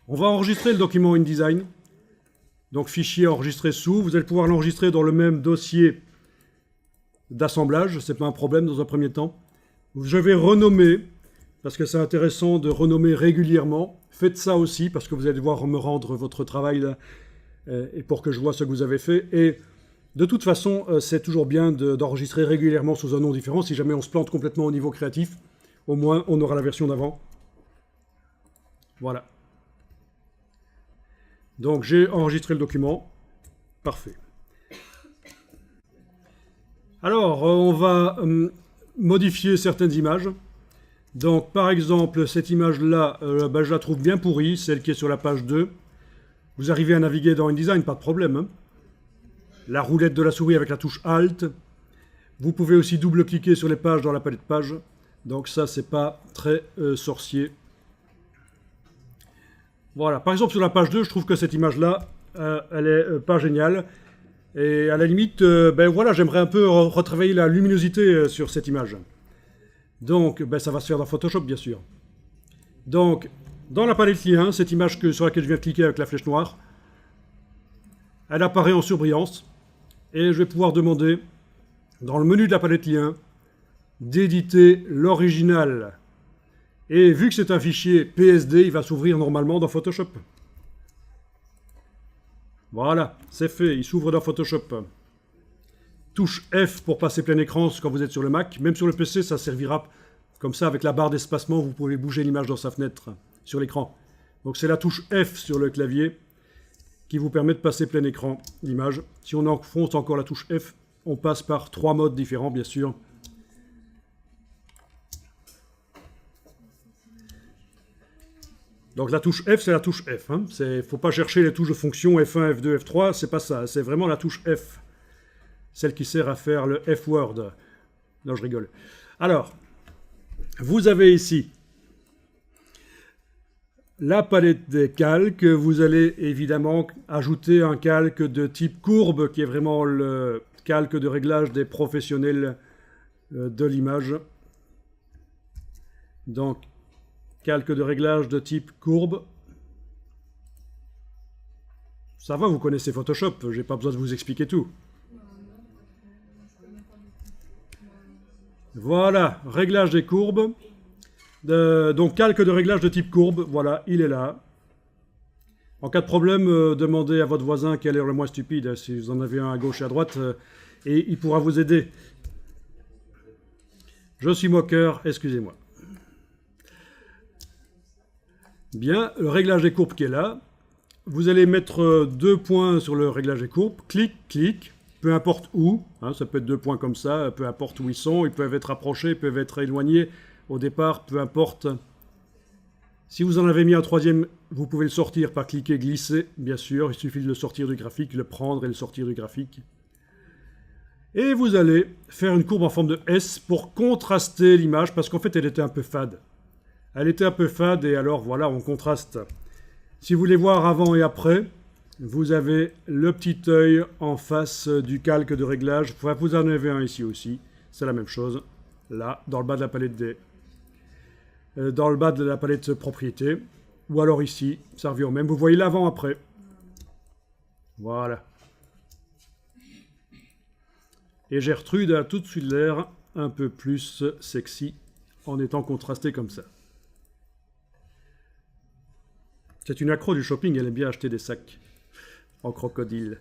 A: On va enregistrer le document InDesign. Donc fichier enregistré sous. Vous allez pouvoir l'enregistrer dans le même dossier d'assemblage. Ce n'est pas un problème dans un premier temps. Je vais renommer, parce que c'est intéressant de renommer régulièrement. Faites ça aussi, parce que vous allez devoir me rendre votre travail là, et pour que je vois ce que vous avez fait. Et de toute façon, c'est toujours bien d'enregistrer régulièrement sous un nom différent. Si jamais on se plante complètement au niveau créatif, au moins on aura la version d'avant. Voilà. Donc j'ai enregistré le document. Parfait. Alors, on va modifier certaines images. Donc, par exemple, cette image-là, je la trouve bien pourrie, celle qui est sur la page 2. Vous arrivez à naviguer dans InDesign, pas de problème. Hein. La roulette de la souris avec la touche Alt. Vous pouvez aussi double-cliquer sur les pages dans la palette pages. Donc ça, c'est pas très sorcier. Voilà. Par exemple, sur la page 2, je trouve que cette image-là, elle est pas géniale. Et à la limite, ben voilà, j'aimerais un peu retravailler la luminosité sur cette image. Donc, ben ça va se faire dans Photoshop, bien sûr. Donc, dans la palette lien, cette image sur laquelle je viens de cliquer avec la flèche noire, elle apparaît en surbrillance. Et je vais pouvoir demander, dans le menu de la palette lien, d'éditer l'original. Et vu que c'est un fichier PSD, il va s'ouvrir normalement dans Photoshop. Voilà, c'est fait, il s'ouvre dans Photoshop. Touche F pour passer plein écran quand vous êtes sur le Mac. Même sur le PC, ça servira comme ça, avec la barre d'espacement, vous pouvez bouger l'image dans sa fenêtre, sur l'écran. Donc c'est la touche F sur le clavier qui vous permet de passer plein écran l'image. Si on enfonce encore la touche F, on passe par 3 modes différents, bien sûr. Donc la touche F, c'est la touche F. Il ne faut pas chercher les touches de fonction F1, F2, F3, c'est pas ça. C'est vraiment la touche F. Celle qui sert à faire le F-word. Non, je rigole. Alors, vous avez ici la palette des calques. Vous allez évidemment ajouter un calque de type courbe, qui est vraiment le calque de réglage des professionnels de l'image. Donc, calque de réglage de type courbe. Ça va, vous connaissez Photoshop, j'ai pas besoin de vous expliquer tout. Voilà, réglage des courbes. Donc calque de réglage de type courbe, voilà, il est là. En cas de problème, demandez à votre voisin quel est le moins stupide, si vous en avez un à gauche et à droite, et il pourra vous aider. Je suis moqueur, excusez-moi. Bien, le réglage des courbes qui est là. Vous allez mettre 2 points sur le réglage des courbes. Clic, clic, peu importe où. Ça peut être 2 points comme ça, peu importe où ils sont. Ils peuvent être approchés, ils peuvent être éloignés. Au départ, peu importe. Si vous en avez mis un 3e, vous pouvez le sortir par cliquer, glisser, bien sûr. Il suffit de le sortir du graphique, le prendre et le sortir du graphique. Et vous allez faire une courbe en forme de S pour contraster l'image, parce qu'en fait, elle était un peu fade. Elle était un peu fade et alors voilà, on contraste. Si vous voulez voir avant et après, vous avez le petit œil en face du calque de réglage. Enfin, vous en avez un ici aussi, c'est la même chose. Là, dans le bas de la palette dans le bas de la palette propriété. Ou alors ici, ça revient au même. Vous voyez l'avant-après. Voilà. Et Gertrude a tout de suite l'air un peu plus sexy en étant contrastée comme ça. C'est une accro du shopping, elle aime bien acheter des sacs en crocodile.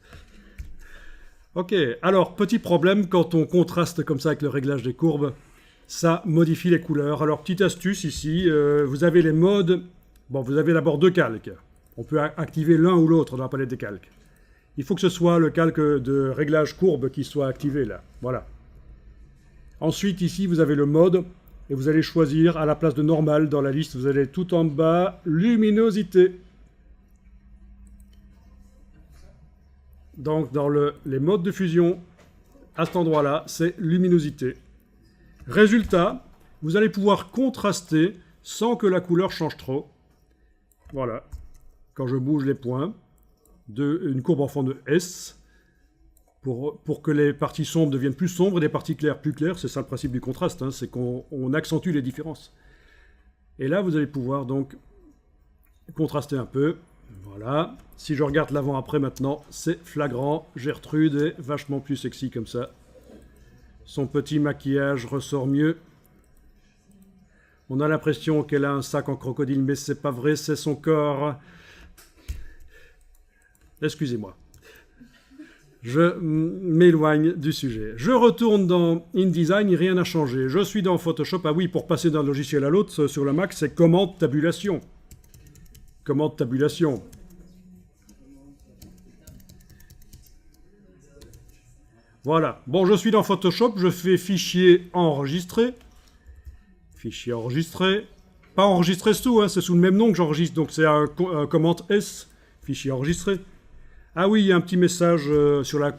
A: Ok, alors petit problème quand on contraste comme ça avec le réglage des courbes, ça modifie les couleurs. Alors petite astuce ici, vous avez les modes. Bon, vous avez d'abord 2 calques. On peut activer l'un ou l'autre dans la palette des calques. Il faut que ce soit le calque de réglage courbe qui soit activé là. Voilà. Ensuite ici vous avez le mode. Et vous allez choisir à la place de normal dans la liste, vous allez tout en bas, luminosité. Donc dans les modes de fusion, à cet endroit-là, c'est luminosité. Résultat, vous allez pouvoir contraster sans que la couleur change trop. Voilà. Quand je bouge les points, une courbe en forme de S, pour que les parties sombres deviennent plus sombres et les parties claires plus claires. C'est ça le principe du contraste, c'est qu'on accentue les différences. Et là, vous allez pouvoir donc contraster un peu. Voilà. Si je regarde l'avant-après maintenant, c'est flagrant. Gertrude est vachement plus sexy comme ça. Son petit maquillage ressort mieux. On a l'impression qu'elle a un sac en crocodile, mais c'est pas vrai, c'est son corps. Excusez-moi. Je m'éloigne du sujet. Je retourne dans InDesign, rien n'a changé. Je suis dans Photoshop. Ah oui, pour passer d'un logiciel à l'autre, sur le Mac, c'est commande tabulation. Commande tabulation. Voilà. Bon, je suis dans Photoshop, je fais fichier enregistré. Fichier enregistré. Pas enregistré sous, c'est sous le même nom que j'enregistre. Donc c'est un commande S, fichier enregistré. Ah oui, il y a un petit message sur la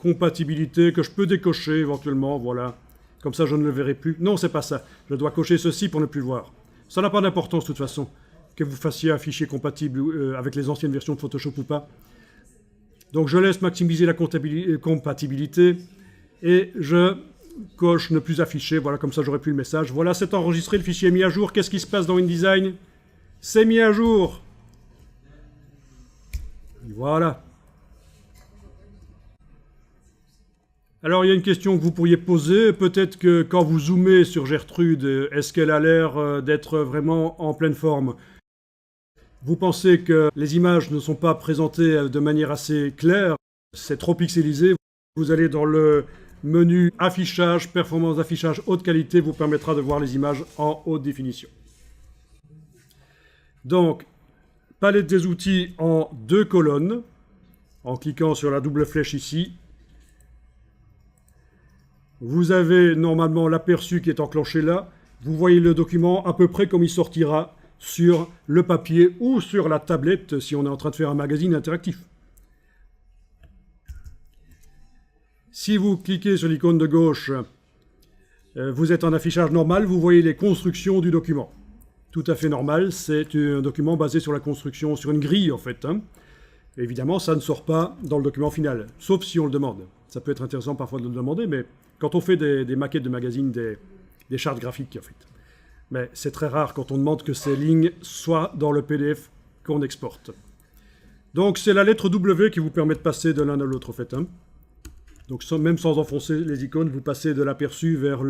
A: compatibilité que je peux décocher éventuellement, voilà. Comme ça, je ne le verrai plus. Non, c'est pas ça. Je dois cocher ceci pour ne plus le voir. Ça n'a pas d'importance, de toute façon, que vous fassiez un fichier compatible avec les anciennes versions de Photoshop ou pas. Donc, je laisse maximiser la compatibilité et je coche ne plus afficher. Voilà, comme ça, j'aurai plus le message. Voilà, c'est enregistré, le fichier est mis à jour. Qu'est-ce qui se passe dans InDesign? C'est mis à jour. Voilà. Alors, il y a une question que vous pourriez poser. Peut-être que quand vous zoomez sur Gertrude, est-ce qu'elle a l'air d'être vraiment en pleine forme? Vous pensez que les images ne sont pas présentées de manière assez claire? C'est trop pixelisé. Vous allez dans le menu affichage, performance d'affichage haute qualité, vous permettra de voir les images en haute définition. Donc, palette des outils en 2 colonnes, en cliquant sur la double flèche ici. Vous avez normalement l'aperçu qui est enclenché là. Vous voyez le document à peu près comme il sortira sur le papier ou sur la tablette si on est en train de faire un magazine interactif. Si vous cliquez sur l'icône de gauche, vous êtes en affichage normal, vous voyez les constructions du document. Tout à fait normal, c'est un document basé sur la construction, sur une grille en fait. Évidemment, ça ne sort pas dans le document final, sauf si on le demande. Ça peut être intéressant parfois de le demander, mais quand on fait des maquettes de magazines, des chartes graphiques en fait. Mais c'est très rare quand on demande que ces lignes soient dans le PDF qu'on exporte. Donc c'est la lettre W qui vous permet de passer de l'un à l'autre en fait. Donc même sans enfoncer les icônes, vous passez de l'aperçu vers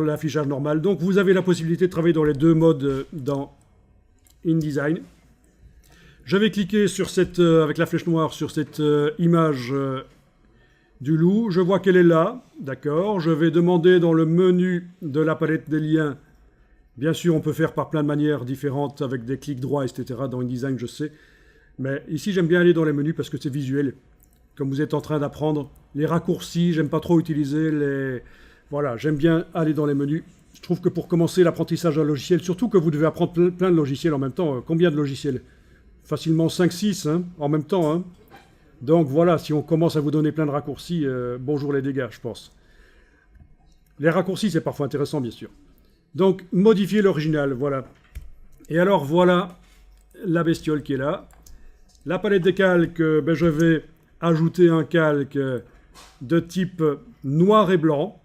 A: l'affichage normal. Donc vous avez la possibilité de travailler dans les 2 modes dans InDesign. Je vais cliquer sur avec la flèche noire sur cette image du loup. Je vois qu'elle est là, d'accord. Je vais demander dans le menu de la palette des liens. Bien sûr, on peut faire par plein de manières différentes avec des clics droits, etc. Dans InDesign, je sais. Mais ici, j'aime bien aller dans les menus parce que c'est visuel. Comme vous êtes en train d'apprendre les raccourcis, j'aime pas trop utiliser les... Voilà, j'aime bien aller dans les menus. Je trouve que pour commencer l'apprentissage d'un logiciel, surtout que vous devez apprendre plein de logiciels en même temps. Combien de logiciels? Facilement 5-6 en même temps. Donc voilà, si on commence à vous donner plein de raccourcis, bonjour les dégâts, je pense. Les raccourcis, c'est parfois intéressant, bien sûr. Donc, modifier l'original, voilà. Et alors, voilà la bestiole qui est là. La palette des calques, je vais ajouter un calque de type noir et blanc.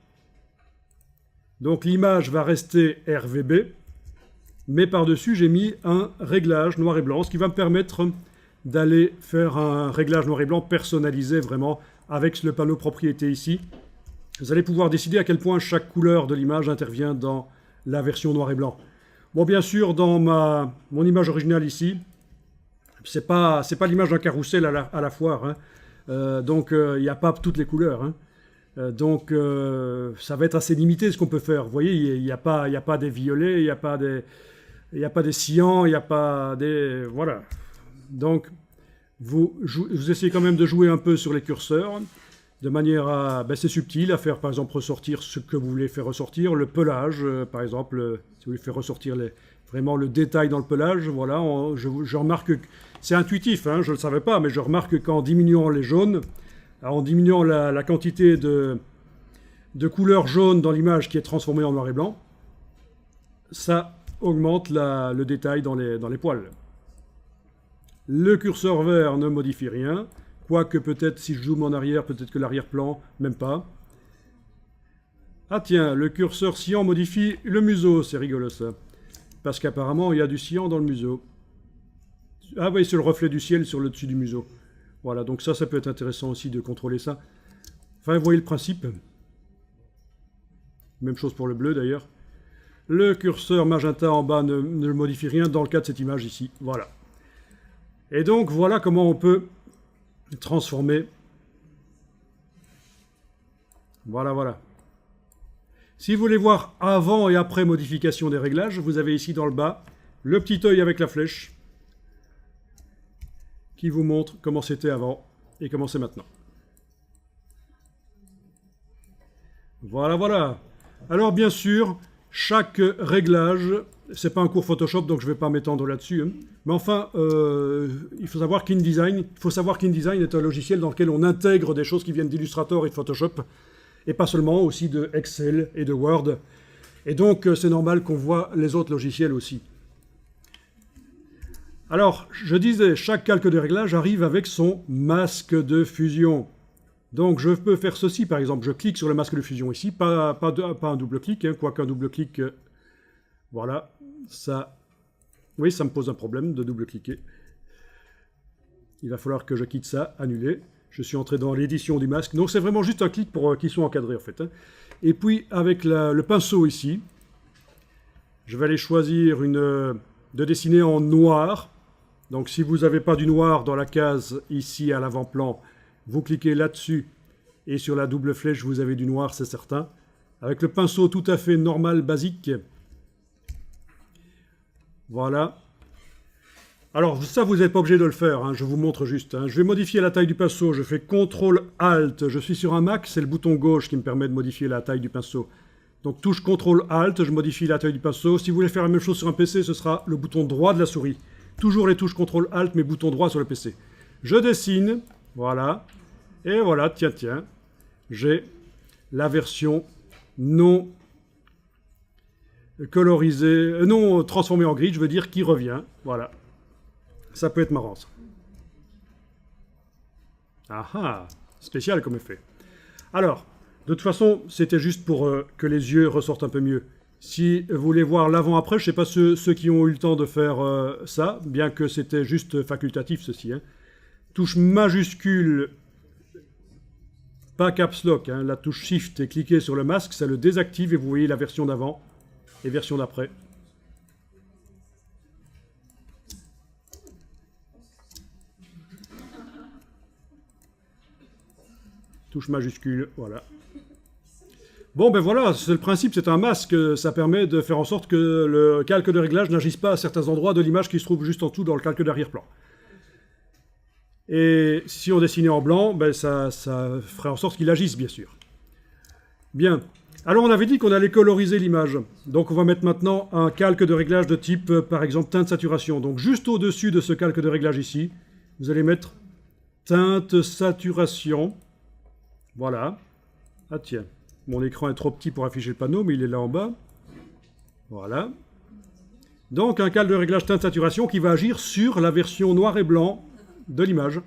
A: Donc, l'image va rester RVB. Mais par-dessus, j'ai mis un réglage noir et blanc, ce qui va me permettre d'aller faire un réglage noir et blanc personnalisé vraiment avec le panneau propriété ici. Vous allez pouvoir décider à quel point chaque couleur de l'image intervient dans la version noir et blanc. Bon, bien sûr, dans mon image originale ici, c'est pas l'image d'un carrousel à la foire, donc il n'y a pas toutes les couleurs. Donc ça va être assez limité ce qu'on peut faire. Vous voyez, il n'y a pas des violets, il n'y a pas des cyans, il n'y a pas des... Voilà. Donc, vous essayez quand même de jouer un peu sur les curseurs, de manière à... c'est subtil, à faire par exemple ressortir ce que vous voulez faire ressortir, le pelage, par exemple, si vous voulez faire ressortir vraiment le détail dans le pelage, voilà, je remarque que... C'est intuitif, je ne le savais pas, mais je remarque qu'en diminuant les jaunes, en diminuant la quantité de couleur jaune dans l'image qui est transformée en noir et blanc, ça augmente le détail dans les poils. Le curseur vert ne modifie rien, quoique peut-être si je zoome en arrière, peut-être que l'arrière-plan, même pas. Ah tiens, le curseur cyan modifie le museau, c'est rigolo ça. Parce qu'apparemment il y a du cyan dans le museau. Ah oui, c'est le reflet du ciel sur le dessus du museau. Voilà, donc ça peut être intéressant aussi de contrôler ça. Enfin, vous voyez le principe. Même chose pour le bleu d'ailleurs. Le curseur magenta en bas ne modifie rien dans le cas de cette image ici. Voilà. Et donc, voilà comment on peut transformer. Voilà, voilà. Si vous voulez voir avant et après modification des réglages, vous avez ici dans le bas le petit œil avec la flèche qui vous montre comment c'était avant et comment c'est maintenant. Voilà, voilà. Alors bien sûr, chaque réglage c'est pas un cours Photoshop, donc je ne vais pas m'étendre là-dessus. Hein. Mais enfin, il faut savoir qu'InDesign est un logiciel dans lequel on intègre des choses qui viennent d'Illustrator et de Photoshop, et pas seulement, aussi de Excel et de Word. Et donc, c'est normal qu'on voit les autres logiciels aussi. Alors, je disais, chaque calque de réglage arrive avec son masque de fusion. Donc, je peux faire ceci, par exemple. Je clique sur le masque de fusion ici, pas un double clic, hein, quoique un double clic, voilà, ça... Oui, ça me pose un problème de double-cliquer. Il va falloir que je quitte ça, annuler. Je suis entré dans l'édition du masque. Donc, c'est vraiment juste un clic pour qu'ils soient encadrés, en fait. Hein. Et puis, avec le pinceau ici, je vais aller choisir de dessiner en noir. Donc, si vous n'avez pas du noir dans la case ici à l'avant-plan, vous cliquez là-dessus et sur la double flèche, vous avez du noir, c'est certain. Avec le pinceau tout à fait normal, basique. Voilà. Alors, ça, vous n'êtes pas obligé de le faire. Hein, je vous montre juste. Hein. Je vais modifier la taille du pinceau. Je fais CTRL-ALT. Je suis sur un Mac, c'est le bouton gauche qui me permet de modifier la taille du pinceau. Donc, touche CTRL-ALT, je modifie la taille du pinceau. Si vous voulez faire la même chose sur un PC, ce sera le bouton droit de la souris. Toujours les touches CTRL-ALT, mais bouton droit sur le PC. Je dessine, voilà, et voilà, tiens, j'ai la version non colorisée, non transformée en grid, je veux dire qui revient, voilà. Ça peut être marrant, ça. Ah ah, spécial comme effet. Alors, de toute façon, c'était juste pour que les yeux ressortent un peu mieux. Si vous voulez voir l'avant-après, je ne sais pas ceux qui ont eu le temps de faire ça, bien que c'était juste facultatif ceci. Hein. Touche majuscule, pas caps lock, hein, la touche shift et cliquez sur le masque, ça le désactive et vous voyez la version d'avant et version d'après. Touche majuscule, voilà. Bon, ben voilà, c'est le principe, c'est un masque. Ça permet de faire en sorte que le calque de réglage n'agisse pas à certains endroits de l'image qui se trouve juste en dessous dans le calque d'arrière-plan. Et si on dessinait en blanc, ben ça ferait en sorte qu'il agisse, bien sûr. Bien. Alors, on avait dit qu'on allait coloriser l'image. Donc, on va mettre maintenant un calque de réglage de type, par exemple, teinte saturation. Donc, juste au-dessus de ce calque de réglage ici, vous allez mettre teinte saturation. Voilà. Ah tiens. Mon écran est trop petit pour afficher le panneau, mais il est là en bas. Voilà. Donc, un calque de réglage teinte saturation qui va agir sur la version noir et blanc de l'image.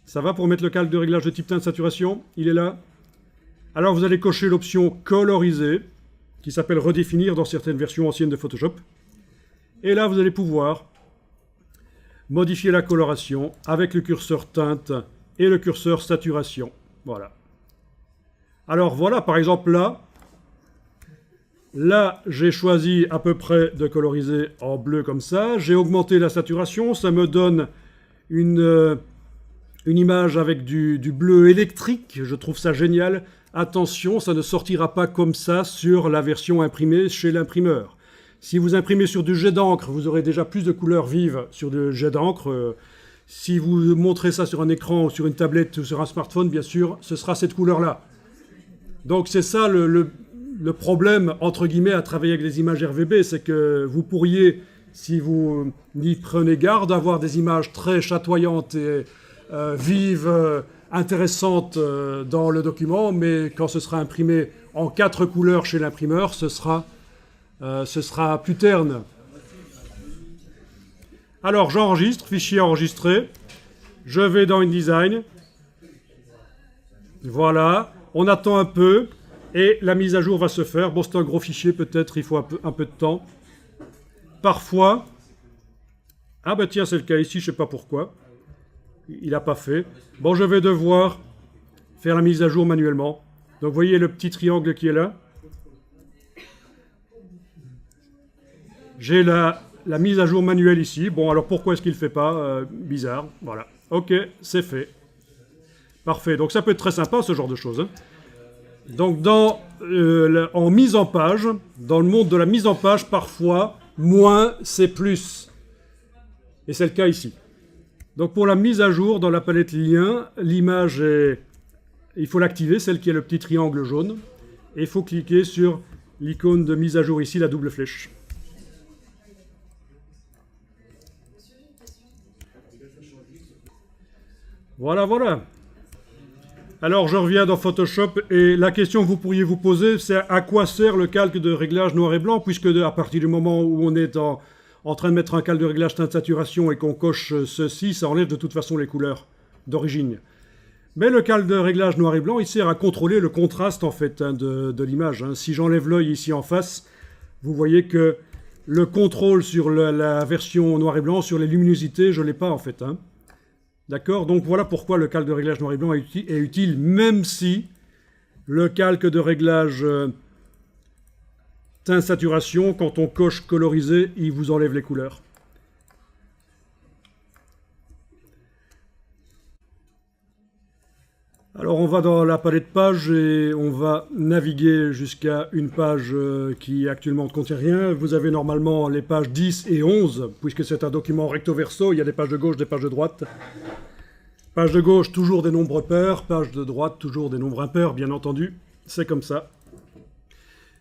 A: Ça va pour mettre le calque de réglage de type teinte saturation? Il est là. Alors, vous allez cocher l'option coloriser, qui s'appelle redéfinir dans certaines versions anciennes de Photoshop. Et là, vous allez pouvoir modifier la coloration avec le curseur teinte et le curseur saturation. Voilà. Alors voilà, par exemple là, j'ai choisi à peu près de coloriser en bleu comme ça. J'ai augmenté la saturation, ça me donne une image avec du bleu électrique. Je trouve ça génial. Attention, ça ne sortira pas comme ça sur la version imprimée chez l'imprimeur. Si vous imprimez sur du jet d'encre, vous aurez déjà plus de couleurs vives sur du jet d'encre. Si vous montrez ça sur un écran ou sur une tablette ou sur un smartphone, bien sûr, ce sera cette couleur-là. Donc c'est ça le problème, entre guillemets, à travailler avec des images RVB, c'est que vous pourriez, si vous n'y prenez garde, avoir des images très chatoyantes et vives, intéressantes dans le document, mais quand ce sera imprimé en 4 couleurs chez l'imprimeur, ce sera plus terne. Alors, j'enregistre, fichier enregistré. Je vais dans InDesign. Voilà. On attend un peu et la mise à jour va se faire. Bon, c'est un gros fichier, peut-être, il faut un peu de temps. Parfois... Ah ben tiens, c'est le cas ici, je ne sais pas pourquoi. Il n'a pas fait. Bon, je vais devoir faire la mise à jour manuellement. Donc, vous voyez le petit triangle qui est là. J'ai la mise à jour manuelle ici. Bon, alors pourquoi est-ce qu'il ne le fait pas bizarre. Voilà. OK, c'est fait. Parfait. Donc ça peut être très sympa, ce genre de choses. Hein. Donc en mise en page, dans le monde de la mise en page, parfois, moins, c'est plus. Et c'est le cas ici. Donc pour la mise à jour, dans la palette lien, l'image est... Il faut l'activer, celle qui est le petit triangle jaune. Et il faut cliquer sur l'icône de mise à jour ici, la double flèche. Voilà, voilà. Alors je reviens dans Photoshop et la question que vous pourriez vous poser, c'est à quoi sert le calque de réglage noir et blanc, puisque à partir du moment où on est en train de mettre un calque de réglage teinte saturation et qu'on coche ceci, ça enlève de toute façon les couleurs d'origine. Mais le calque de réglage noir et blanc, il sert à contrôler le contraste en fait de l'image. Si j'enlève l'œil ici en face, vous voyez que le contrôle sur la version noir et blanc, sur les luminosités, je ne l'ai pas en fait. D'accord? Donc voilà pourquoi le calque de réglage noir et blanc est utile, même si le calque de réglage teinte saturation, quand on coche colorisé, il vous enlève les couleurs. Alors on va dans la palette page et on va naviguer jusqu'à une page qui actuellement ne contient rien. Vous avez normalement les pages 10 et 11, puisque c'est un document recto verso, il y a des pages de gauche, des pages de droite. Page de gauche, toujours des nombres pairs, page de droite, toujours des nombres impairs, bien entendu, c'est comme ça.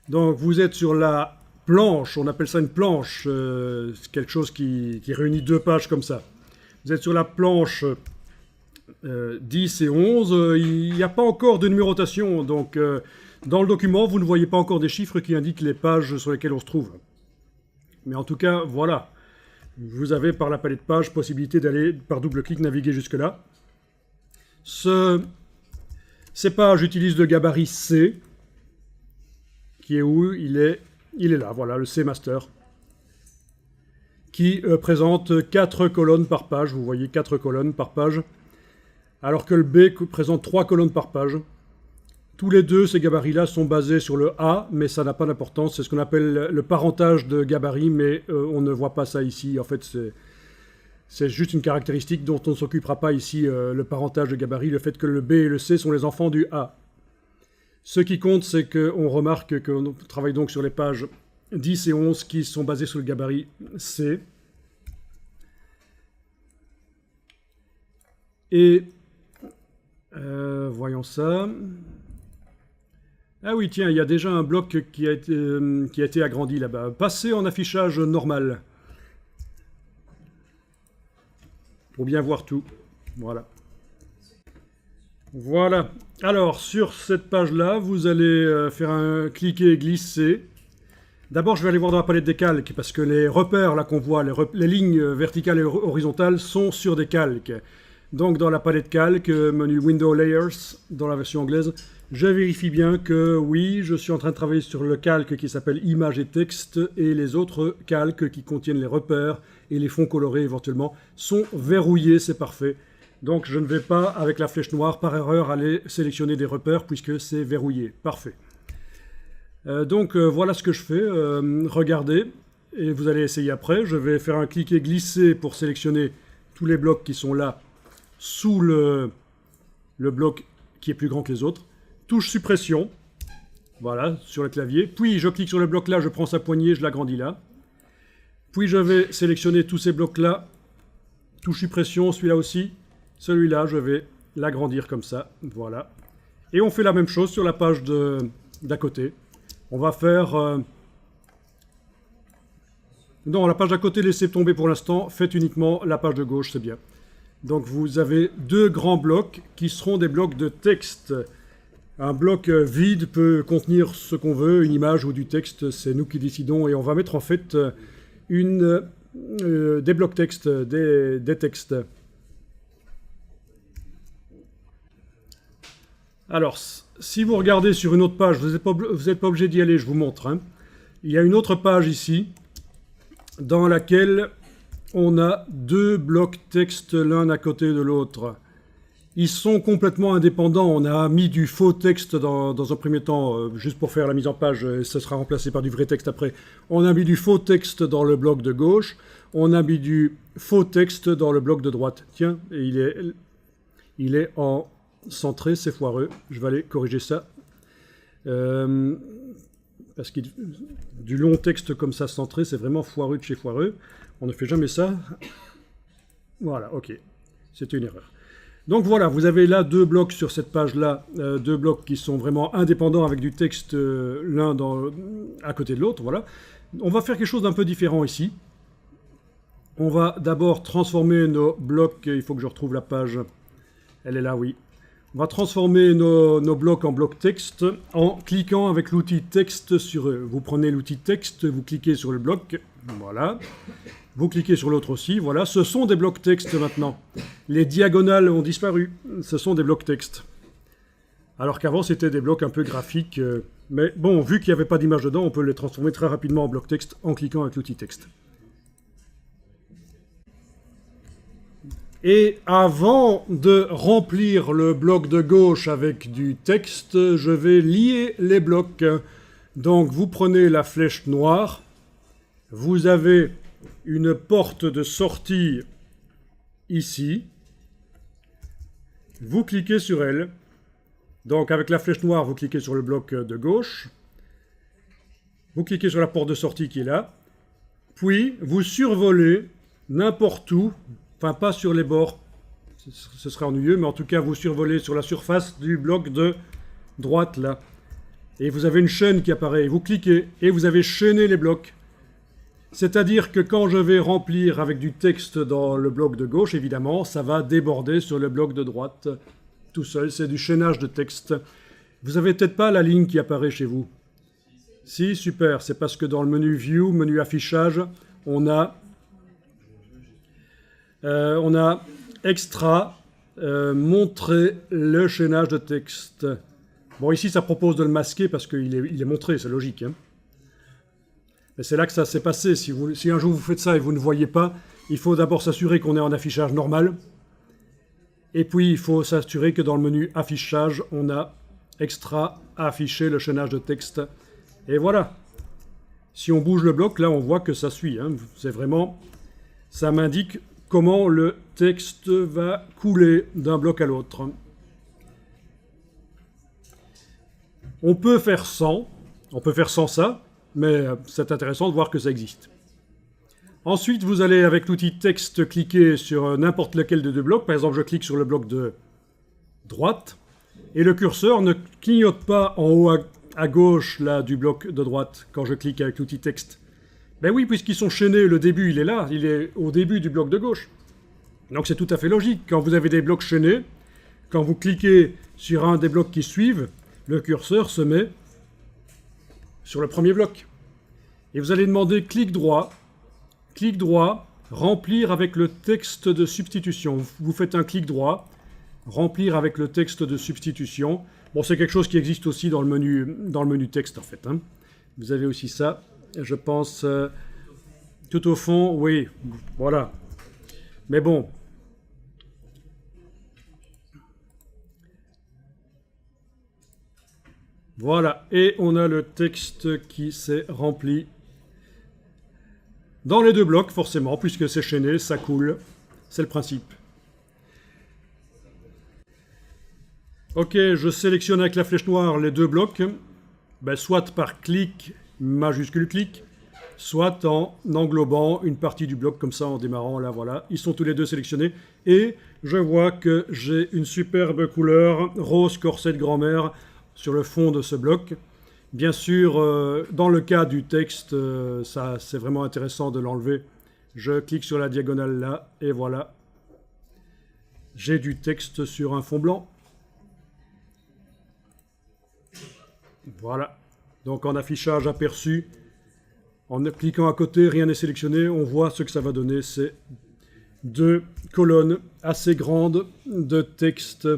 A: Donc vous êtes sur la planche, on appelle ça une planche, c'est quelque chose qui réunit deux pages comme ça. Vous êtes sur la planche 10 et 11, il n'y a pas encore de numérotation, donc dans le document, vous ne voyez pas encore des chiffres qui indiquent les pages sur lesquelles on se trouve. Mais en tout cas, voilà. Vous avez par la palette de pages possibilité d'aller par double clic naviguer jusque-là. Ces pages utilisent le gabarit C, qui est où? Il est là, voilà, le C Master, qui présente 4 colonnes par page. Vous voyez 4 colonnes par page, alors que le B présente 3 colonnes par page. Tous les deux, ces gabarits-là, sont basés sur le A, mais ça n'a pas d'importance. C'est ce qu'on appelle le parentage de gabarit, mais on ne voit pas ça ici. En fait, c'est juste une caractéristique dont on ne s'occupera pas ici, le parentage de gabarit, le fait que le B et le C sont les enfants du A. Ce qui compte, c'est qu'on remarque qu'on travaille donc sur les pages 10 et 11 qui sont basées sur le gabarit C. Et voyons ça. Ah oui, tiens, il y a déjà un bloc qui a été agrandi là-bas. Passez en affichage normal. Pour bien voir tout. Voilà. Voilà. Alors, sur cette page-là, vous allez faire un cliquer et glisser. D'abord, je vais aller voir dans la palette des calques, parce que les repères là qu'on voit, les lignes verticales et horizontales sont sur des calques. Donc, dans la palette calque, menu Window Layers, dans la version anglaise, je vérifie bien que oui, je suis en train de travailler sur le calque qui s'appelle Images et texte, et les autres calques qui contiennent les repères et les fonds colorés éventuellement sont verrouillés, c'est parfait. Donc je ne vais pas, avec la flèche noire, par erreur, aller sélectionner des repères puisque c'est verrouillé. Parfait. Voilà ce que je fais. Regardez, et vous allez essayer après. Je vais faire un cliquer glisser pour sélectionner tous les blocs qui sont là, sous le bloc qui est plus grand que les autres. Touche suppression, voilà, sur le clavier. Puis je clique sur le bloc là, je prends sa poignée, je l'agrandis là. Puis je vais sélectionner tous ces blocs là. Touche suppression, celui-là aussi. Celui-là, je vais l'agrandir comme ça, voilà. Et on fait la même chose sur la page d'à côté. On va faire... Non, la page d'à côté, laissez tomber pour l'instant. Faites uniquement la page de gauche, c'est bien. Donc vous avez deux grands blocs qui seront des blocs de texte. Un bloc vide peut contenir ce qu'on veut, une image ou du texte, c'est nous qui décidons. Et on va mettre en fait des blocs texte, des textes. Alors, si vous regardez sur une autre page, vous n'êtes pas obligé d'y aller, je vous montre. Il y a une autre page ici, dans laquelle on a deux blocs texte l'un à côté de l'autre. Ils sont complètement indépendants. On a mis du faux texte dans un premier temps, juste pour faire la mise en page, ce sera remplacé par du vrai texte après. On a mis du faux texte dans le bloc de gauche, on a mis du faux texte dans le bloc de droite. Tiens, et il est en centré, c'est foireux. Je vais aller corriger ça. Parce que du long texte comme ça centré, c'est vraiment foireux de chez foireux. On ne fait jamais ça. Voilà, ok. C'était une erreur. Donc voilà, vous avez là deux blocs sur cette page-là, deux blocs qui sont vraiment indépendants avec du texte l'un à côté de l'autre. Voilà. On va faire quelque chose d'un peu différent ici. On va d'abord transformer nos blocs, il faut que je retrouve la page, elle est là, oui. On va transformer nos blocs en blocs texte en cliquant avec l'outil texte sur eux. Vous prenez l'outil texte, vous cliquez sur le bloc, voilà. Vous cliquez sur l'autre aussi, voilà. Ce sont des blocs texte maintenant. Les diagonales ont disparu, ce sont des blocs texte. Alors qu'avant c'était des blocs un peu graphiques, mais bon, vu qu'il n'y avait pas d'image dedans, on peut les transformer très rapidement en blocs texte en cliquant avec l'outil texte. Et avant de remplir le bloc de gauche avec du texte, je vais lier les blocs. Donc vous prenez la flèche noire, vous avez une porte de sortie ici, vous cliquez sur elle. Donc avec la flèche noire, vous cliquez sur le bloc de gauche, vous cliquez sur la porte de sortie qui est là, puis vous survolez n'importe où. Enfin, pas sur les bords, ce serait ennuyeux, mais en tout cas, vous survolez sur la surface du bloc de droite, là. Et vous avez une chaîne qui apparaît. Vous cliquez et vous avez chaîné les blocs. C'est-à-dire que quand je vais remplir avec du texte dans le bloc de gauche, évidemment, ça va déborder sur le bloc de droite. Tout seul, c'est du chaînage de texte. Vous n'avez peut-être pas la ligne qui apparaît chez vous. Si, super, c'est parce que dans le menu View, menu affichage, on a extra, montrer le chaînage de texte. Bon, ici, ça propose de le masquer parce qu'il est montré, c'est logique. Hein. Mais c'est là que ça s'est passé. Si un jour vous faites ça et vous ne voyez pas, il faut d'abord s'assurer qu'on est en affichage normal. Et puis, il faut s'assurer que dans le menu affichage, on a extra, afficher le chaînage de texte. Et voilà. Si on bouge le bloc, là, on voit que ça suit. Hein. C'est vraiment... Ça m'indique comment le texte va couler d'un bloc à l'autre. On peut faire sans ça, mais c'est intéressant de voir que ça existe. Ensuite, vous allez avec l'outil texte cliquer sur n'importe lequel des deux blocs. Par exemple, je clique sur le bloc de droite, et le curseur ne clignote pas en haut à gauche là, du bloc de droite quand je clique avec l'outil texte. Ben oui, puisqu'ils sont chaînés, le début, il est là, il est au début du bloc de gauche. Donc c'est tout à fait logique. Quand vous avez des blocs chaînés, quand vous cliquez sur un des blocs qui suivent, le curseur se met sur le premier bloc. Et vous allez demander clic droit, remplir avec le texte de substitution. Vous faites un clic droit, remplir avec le texte de substitution. Bon, c'est quelque chose qui existe aussi dans le menu texte, en fait. Hein. Vous avez aussi ça. Je pense, tout au fond, oui, voilà. Mais bon. Voilà, et on a le texte qui s'est rempli. Dans les deux blocs, forcément, puisque c'est chaîné, ça coule. C'est le principe. Ok, je sélectionne avec la flèche noire les deux blocs. Ben, soit par clic, majuscule clic, soit en englobant une partie du bloc comme ça en démarrant, là voilà, ils sont tous les deux sélectionnés et je vois que j'ai une superbe couleur rose corset de grand-mère sur le fond de ce bloc. Bien sûr, dans le cas du texte, ça c'est vraiment intéressant de l'enlever. Je clique sur la diagonale là et voilà, j'ai du texte sur un fond blanc. Voilà. Donc en affichage aperçu, en cliquant à côté, rien n'est sélectionné, on voit ce que ça va donner, c'est deux colonnes assez grandes de texte.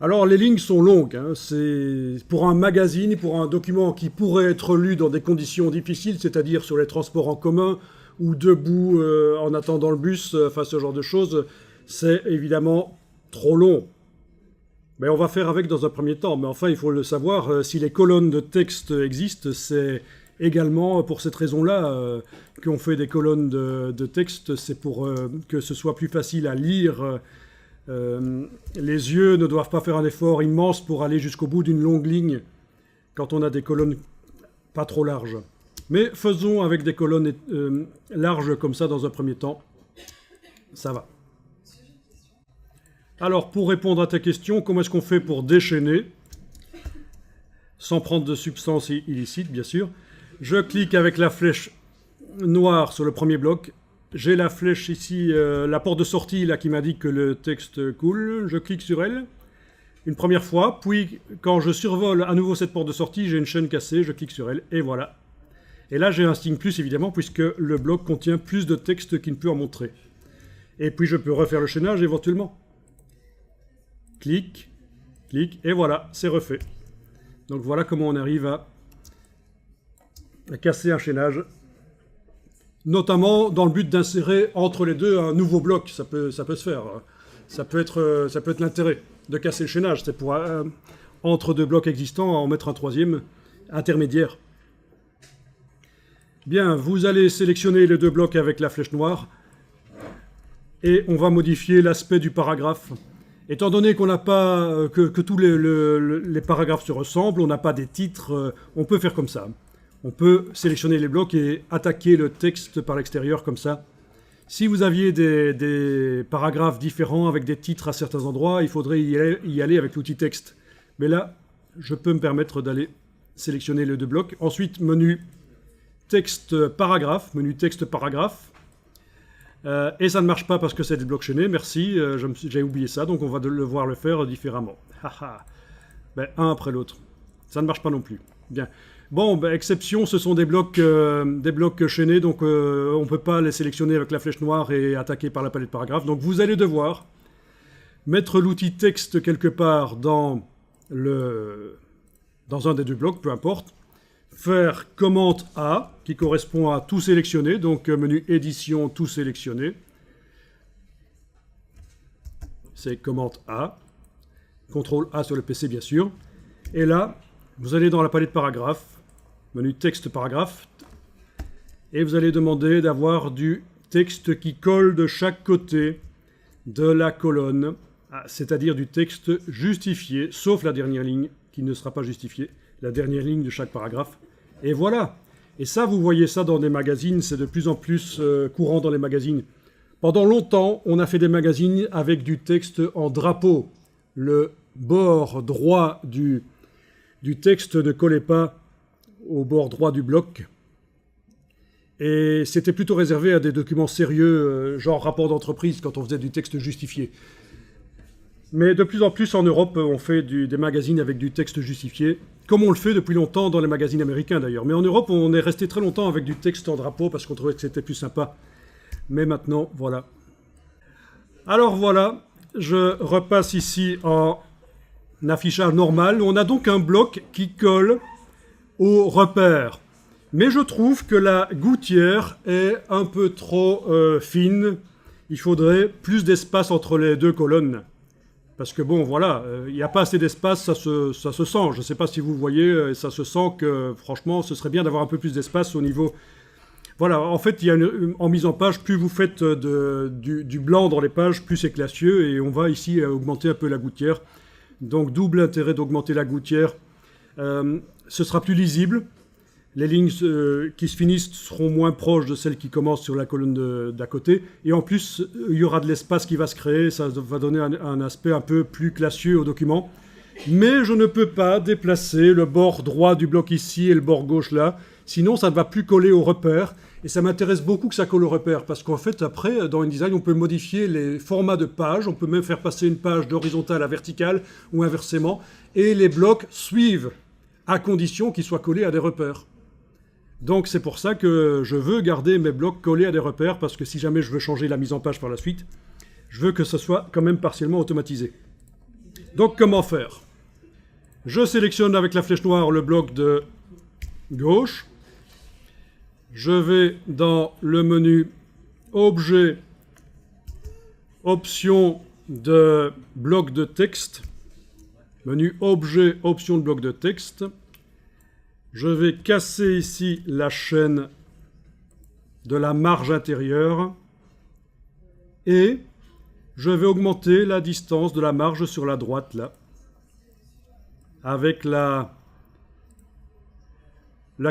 A: Alors les lignes sont longues, hein. C'est pour un magazine, pour un document qui pourrait être lu dans des conditions difficiles, c'est-à-dire sur les transports en commun ou debout en attendant le bus, enfin ce genre de choses, c'est évidemment trop long. Mais on va faire avec dans un premier temps. Mais enfin, il faut le savoir, si les colonnes de texte existent, c'est également pour cette raison-là qu'on fait des colonnes de texte. C'est pour que ce soit plus facile à lire. Les yeux ne doivent pas faire un effort immense pour aller jusqu'au bout d'une longue ligne quand on a des colonnes pas trop larges. Mais faisons avec des colonnes larges comme ça dans un premier temps. Ça va. Alors, pour répondre à ta question, comment est-ce qu'on fait pour déchaîner, sans prendre de substances illicites, bien sûr? Je clique avec la flèche noire sur le premier bloc. J'ai la flèche ici, la porte de sortie là, qui m'indique que le texte coule. Je clique sur elle une première fois, puis quand je survole à nouveau cette porte de sortie, j'ai une chaîne cassée, je clique sur elle, et voilà. Et là, j'ai un signe plus, évidemment, puisque le bloc contient plus de texte qu'il ne peut en montrer. Et puis, je peux refaire le chaînage éventuellement. Clic, clic, et voilà, c'est refait. Donc voilà comment on arrive à casser un chaînage, notamment dans le but d'insérer entre les deux un nouveau bloc. Ça peut se faire. Ça peut être l'intérêt de casser le chaînage. C'est pour, entre deux blocs existants, en mettre un troisième intermédiaire. Bien, vous allez sélectionner les deux blocs avec la flèche noire et on va modifier l'aspect du paragraphe. Étant donné qu'on n'a pas que tous les paragraphes se ressemblent, on n'a pas des titres, on peut faire comme ça. On peut sélectionner les blocs et attaquer le texte par l'extérieur comme ça. Si vous aviez des paragraphes différents avec des titres à certains endroits, il faudrait y aller avec l'outil texte. Mais là, je peux me permettre d'aller sélectionner les deux blocs. Ensuite, menu texte paragraphe, et ça ne marche pas parce que c'est des blocs chaînés, merci, j'ai oublié ça, donc on va devoir le faire différemment. Ben, un après l'autre. Ça ne marche pas non plus. Bien. Bon, ben, exception, ce sont des blocs chaînés, donc on ne peut pas les sélectionner avec la flèche noire et attaquer par la palette paragraphe. Donc vous allez devoir mettre l'outil texte quelque part dans un des deux blocs, peu importe, faire commande A, qui correspond à tout sélectionner, donc menu édition, tout sélectionner. C'est commande A. CTRL A sur le PC, bien sûr. Et là, vous allez dans la palette paragraphe, menu texte paragraphe, et vous allez demander d'avoir du texte qui colle de chaque côté de la colonne, c'est-à-dire du texte justifié, sauf la dernière ligne qui ne sera pas justifiée, la dernière ligne de chaque paragraphe. Et voilà. Et ça, vous voyez ça dans des magazines, c'est de plus en plus courant dans les magazines. Pendant longtemps, on a fait des magazines avec du texte en drapeau. Le bord droit du texte ne collait pas au bord droit du bloc. Et c'était plutôt réservé à des documents sérieux, genre rapport d'entreprise, quand on faisait du texte justifié. Mais de plus en plus en Europe, on fait des magazines avec du texte justifié, comme on le fait depuis longtemps dans les magazines américains d'ailleurs. Mais en Europe, on est resté très longtemps avec du texte en drapeau parce qu'on trouvait que c'était plus sympa. Mais maintenant, voilà. Alors voilà, je repasse ici en affichage normal. On a donc un bloc qui colle au repère. Mais je trouve que la gouttière est un peu trop fine. Il faudrait plus d'espace entre les deux colonnes. Parce que bon, voilà, il n'y a pas assez d'espace, ça se sent. Je ne sais pas si vous voyez, ça se sent que, franchement, ce serait bien d'avoir un peu plus d'espace au niveau... Voilà, en fait, il y a en mise en page, plus vous faites du blanc dans les pages, plus c'est classieux, et on va ici augmenter un peu la gouttière. Donc, double intérêt d'augmenter la gouttière. Ce sera plus lisible. Les lignes qui se finissent seront moins proches de celles qui commencent sur la colonne d'à côté. Et en plus, il y aura de l'espace qui va se créer. Ça va donner un aspect un peu plus classieux au document. Mais je ne peux pas déplacer le bord droit du bloc ici et le bord gauche là. Sinon, ça ne va plus coller au repère. Et ça m'intéresse beaucoup que ça colle au repère. Parce qu'en fait, après, dans InDesign, on peut modifier les formats de pages. On peut même faire passer une page d'horizontale à verticale ou inversement. Et les blocs suivent, à condition qu'ils soient collés à des repères. Donc c'est pour ça que je veux garder mes blocs collés à des repères, parce que si jamais je veux changer la mise en page par la suite, je veux que ce soit quand même partiellement automatisé. Donc comment faire? Je sélectionne avec la flèche noire le bloc de gauche. Je vais dans le menu Objet, Option de bloc de texte. Menu Objet, Option de bloc de texte. Je vais casser ici la chaîne de la marge intérieure et je vais augmenter la distance de la marge sur la droite là avec la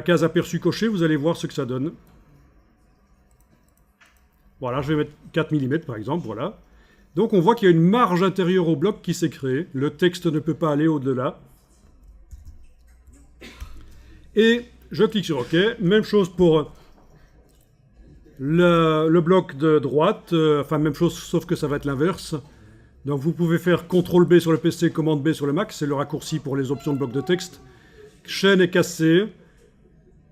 A: case aperçu cochée. Vous allez voir ce que ça donne. Voilà, je vais mettre 4 mm par exemple, voilà. Donc on voit qu'il y a une marge intérieure au bloc qui s'est créée. Le texte ne peut pas aller au-delà. Et je clique sur OK. Même chose pour le bloc de droite. Enfin, même chose, sauf que ça va être l'inverse. Donc vous pouvez faire CTRL B sur le PC, commande B sur le Mac. C'est le raccourci pour les options de bloc de texte. Chaîne est cassée.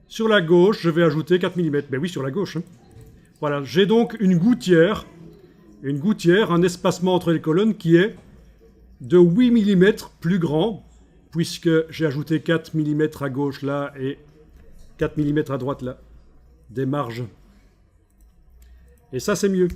A: Sur la gauche, je vais ajouter 4 mm. Ben oui, sur la gauche. Hein. Voilà, j'ai donc une gouttière, un espacement entre les colonnes qui est de 8 mm plus grand, puisque j'ai ajouté 4 mm à gauche là et 4 mm à droite là, des marges. Et ça, c'est mieux.